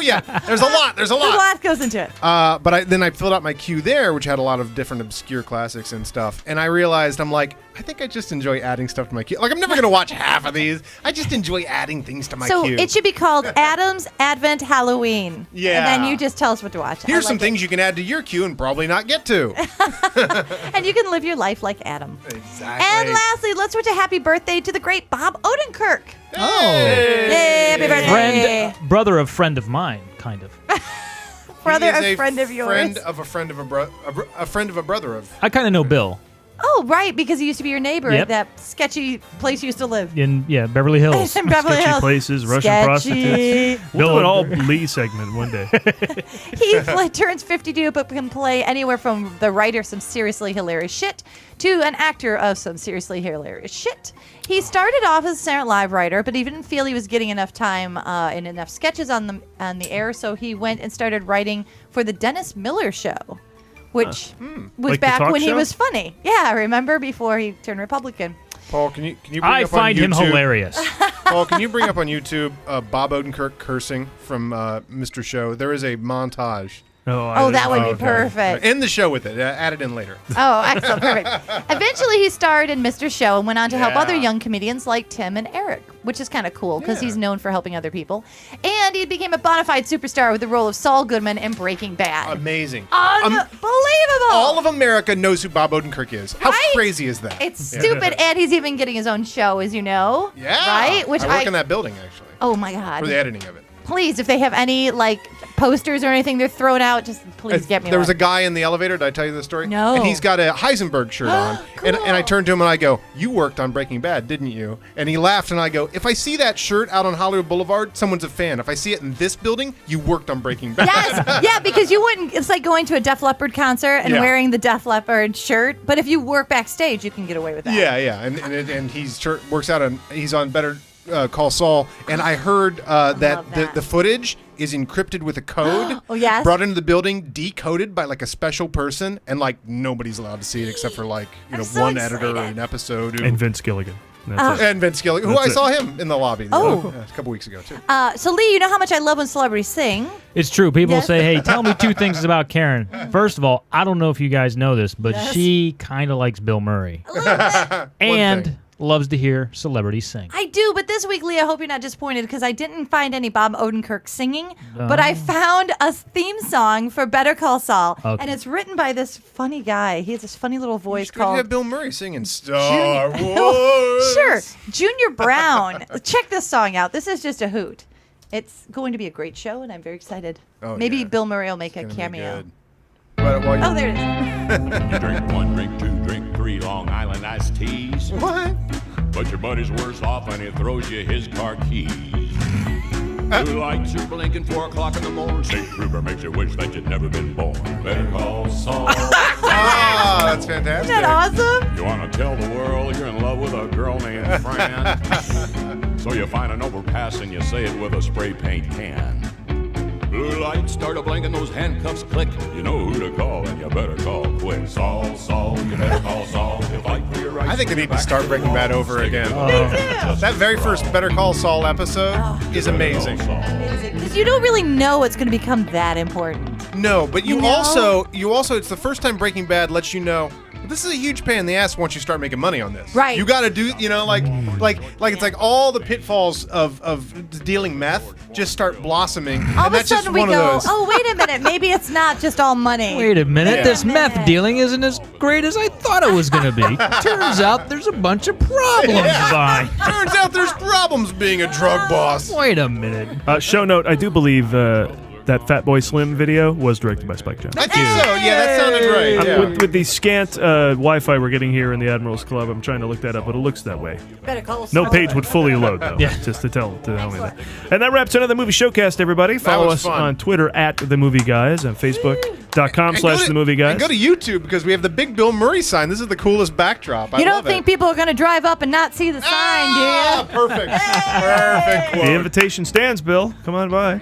yet. There's a lot.
A lot goes into it.
But then I filled out my queue there, which had a lot of different obscure classics and stuff. And I realized I think I just enjoy adding stuff to my queue. Like I'm never gonna watch half of these. I just enjoy adding things to my
So
queue.
it should be called Adam's Advent Halloween.
Yeah.
And then you just tell us what to watch.
Here's
I
some
like
things you can add to your queue and probably not get to.
it. And you can live your life like Adam.
Exactly.
And lastly, let's wish a happy birthday to the great Bob Odenkirk.
Oh.
Yay, happy birthday.
Brother of friend of mine, kind of.
Brother
He is
of friend of yours.
Friend of a friend of a friend of a brother of.
I kind of know Bill
Oh, right, because he used to be your neighbor
Yep.
at that sketchy place you used to live.
in Beverly Hills.
In Beverly
Sketchy
Hills.
places, Russian
Sketchy.
prostitutes. We'll do an all Lee segment one day.
He turns 52 but can play anywhere from the writer of some seriously hilarious shit to an actor of some seriously hilarious shit. He started off as a Saturday Night Live writer, but he didn't feel he was getting enough time and enough sketches on the air, so he went and started writing for the Dennis Miller Show, which was
Like the
back
talk
when he
show?
was funny. Yeah, remember before he turned Republican.
Paul, can you bring
I
up
find
on
him
YouTube-
hilarious.
Paul, can you bring up on YouTube Bob Odenkirk cursing from Mr. Show? There is a montage
Oh, that would be perfect.
End the show with it. Add it in later.
Oh, excellent. Perfect. Eventually, he starred in Mr. Show and went on to help other young comedians like Tim and Eric, which is kind of cool because he's known for helping other people. And he became a bona fide superstar with the role of Saul Goodman in Breaking Bad.
Amazing.
Unbelievable.
All of America knows who Bob Odenkirk is. How crazy is that?
It's stupid. And he's even getting his own show, as you know.
Yeah.
Right? Which
I work in that building, actually.
Oh, my God.
For the editing of it.
Please, if they have any, posters or anything they're throwing out, just please get me
There was a
one.
guy in the elevator. Did I tell you this story?
No.
And he's got a Heisenberg shirt on. And I turned to him and I go, "You worked on Breaking Bad, didn't you?" And he laughed and I go, "If I see that shirt out on Hollywood Boulevard, someone's a fan. If I see it in this building, you worked on Breaking Bad."
Yes, yeah, because you wouldn't. It's like going to a Def Leppard concert and wearing the Def Leppard shirt. But if you work backstage, you can get away with that.
Yeah. And he's works out on. He's on Better Call Saul. And I heard that the footage is encrypted with a code.
Oh, yes?
Brought into the building, decoded by a special person, and nobody's allowed to see it except for
so
one editor or an episode.
And Vince Gilligan. That's it.
And Vince Gilligan, who
That's
I
it.
saw him in the lobby a couple weeks ago, too.
So, Lee, you know how much I love when celebrities sing.
It's true. People
Yes.
say, hey, tell me two things about Karen. First of all, I don't know if you guys know this, but she kind of likes Bill Murray. And loves to hear celebrities sing.
I do, but this week, Lee, I hope you're not disappointed because I didn't find any Bob Odenkirk singing, but I found a theme song for Better Call Saul, and it's written by this funny guy. He has this funny little voice
You
called
have Bill Murray singing Star Wars.
Sure, Junior Brown. Check this song out. This is just a hoot. It's going to be a great show, and I'm very excited.
Oh,
Maybe
yeah.
Bill Murray will make a
It's gonna be
cameo.
good. But while
Oh, there it is.
You drink one, drink two, drink three Long Island iced teas.
What?
But your buddy's worse off and he throws you his car keys. Blue lights are blinking 4 o'clock in the morning. St. Kruger makes you wish that you'd never been born. Better call Saul.
That's fantastic.
Isn't that awesome?
You want to tell the world you're in love with a girl named Fran. So you find an overpass and you say it with a spray paint can. Blue lights start a blinking, those handcuffs click. You know who to call, and you better call quick. Saul, Saul, you better call Saul. He'll fight for your rights.
I think they need to start Breaking Bad over again. That very first Better Call Saul episode is amazing.
Because you don't really know it's going to become that important.
No, but you
know?
also it's the first time Breaking Bad lets you know this is a huge pain in the ass once you start making money on this.
Right.
You got to do, it's like all the pitfalls of dealing meth just start blossoming.
All
and
of a
that's just
sudden we
one
go,
of those.
oh, wait a minute. Maybe it's not just all money.
Wait a minute, this meth dealing isn't as great as I thought it was going to be. Turns out there's a bunch of problems behind.
Turns out there's problems being a drug boss.
Wait a minute.
Show note, I do believe that Fatboy Slim video was directed by Spike Jonze.
I think so. Yeah, that sounded right. Yeah.
With the scant Wi-Fi we're getting here in the Admirals Club, I'm trying to look that up, but it looks that way.
Better call
No
Saul.
page would fully load, though. Just to tell me that. And that wraps another movie showcast, everybody. Follow
was
us
fun.
on Twitter at The Movie Guys and Facebook.com/The Movie Guys.
And go to YouTube because we have the big Bill Murray sign. This is the coolest backdrop. I
You don't
love
think
it.
people are going to drive up and not see the sign, do you?
Perfect. Perfect quote.
The invitation stands, Bill. Come on by.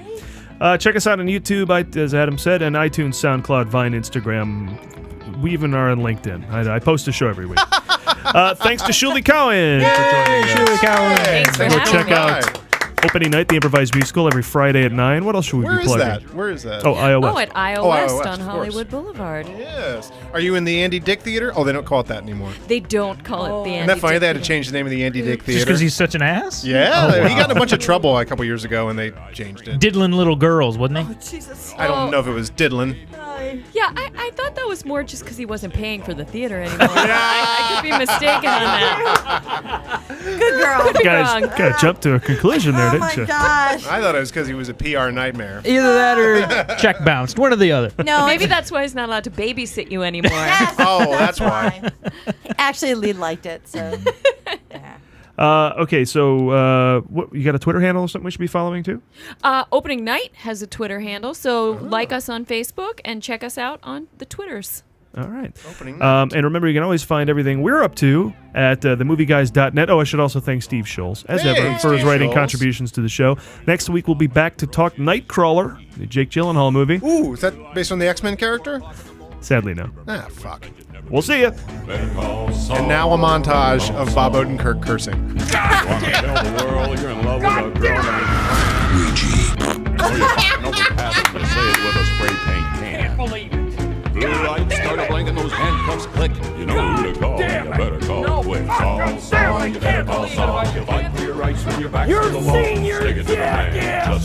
Check us out on YouTube, as Adam said, and iTunes, SoundCloud, Vine, Instagram. We even are on LinkedIn. I post a show every week. Thanks to Shulie Cowen for joining us.
Shulie Cowen.
Thanks for
Go
having
check
me.
out Opening Night, the improvised musical, every Friday at 9. What else should we
Where
be
is
plugging?
that? Where is that?
Oh, iOS.
Oh, at IO
Oh,
West
IO
on
West, of
Hollywood Boulevard.
Yes. Are you in the Andy Dick Theater? Oh, they don't call it that anymore.
They don't call it the
Isn't
Andy
that funny?
Dick
They had to
Theater.
change the name of the Andy Dick Theater.
Just because he's such an ass?
Yeah,
Oh, wow.
he got in a bunch of trouble a couple years ago, and they changed it.
Diddling little girls, wasn't he?
Jesus.
I don't know if it was diddling.
Yeah, I thought that was more just because he wasn't paying for the theater anymore. I could be mistaken on that.
Good girl.
Could be
Guys,
wrong.
kind of jumped to a conclusion there,
Oh,
didn't
my
you?
gosh.
I thought it was because he was a PR nightmare.
Either that or check bounced. One or the other.
No,
Maybe that's why he's not allowed to babysit you anymore.
Yes,
Oh, that's why.
Actually, Lee liked it, so.
Okay, so what, you got a Twitter handle or something we should be following too?
Opening Night has a Twitter handle, so like us on Facebook and check us out on the Twitters.
All right.
Opening
And remember, you can always find everything we're up to at themovieguys.net. Oh, I should also thank Steve Scholes, as
Hey,
ever, for his
Steve
writing
Scholes.
contributions to the show. Next week, we'll be back to talk Nightcrawler, the Jake Gyllenhaal movie.
Ooh, is that based on the X-Men character?
Sadly, no.
Ah, fuck.
We'll see ya.
And now a montage of Bob Odenkirk cursing.
You want to tell the world you're in love with a girl named Ouija. So you find an overpass and you say it with a spray paint can. lights start a blinking, those handcuffs click. You know who to call. You better call Wick. Saul, you better call Saul. You fight for your rights when your back's to the wall. Stick it to the man.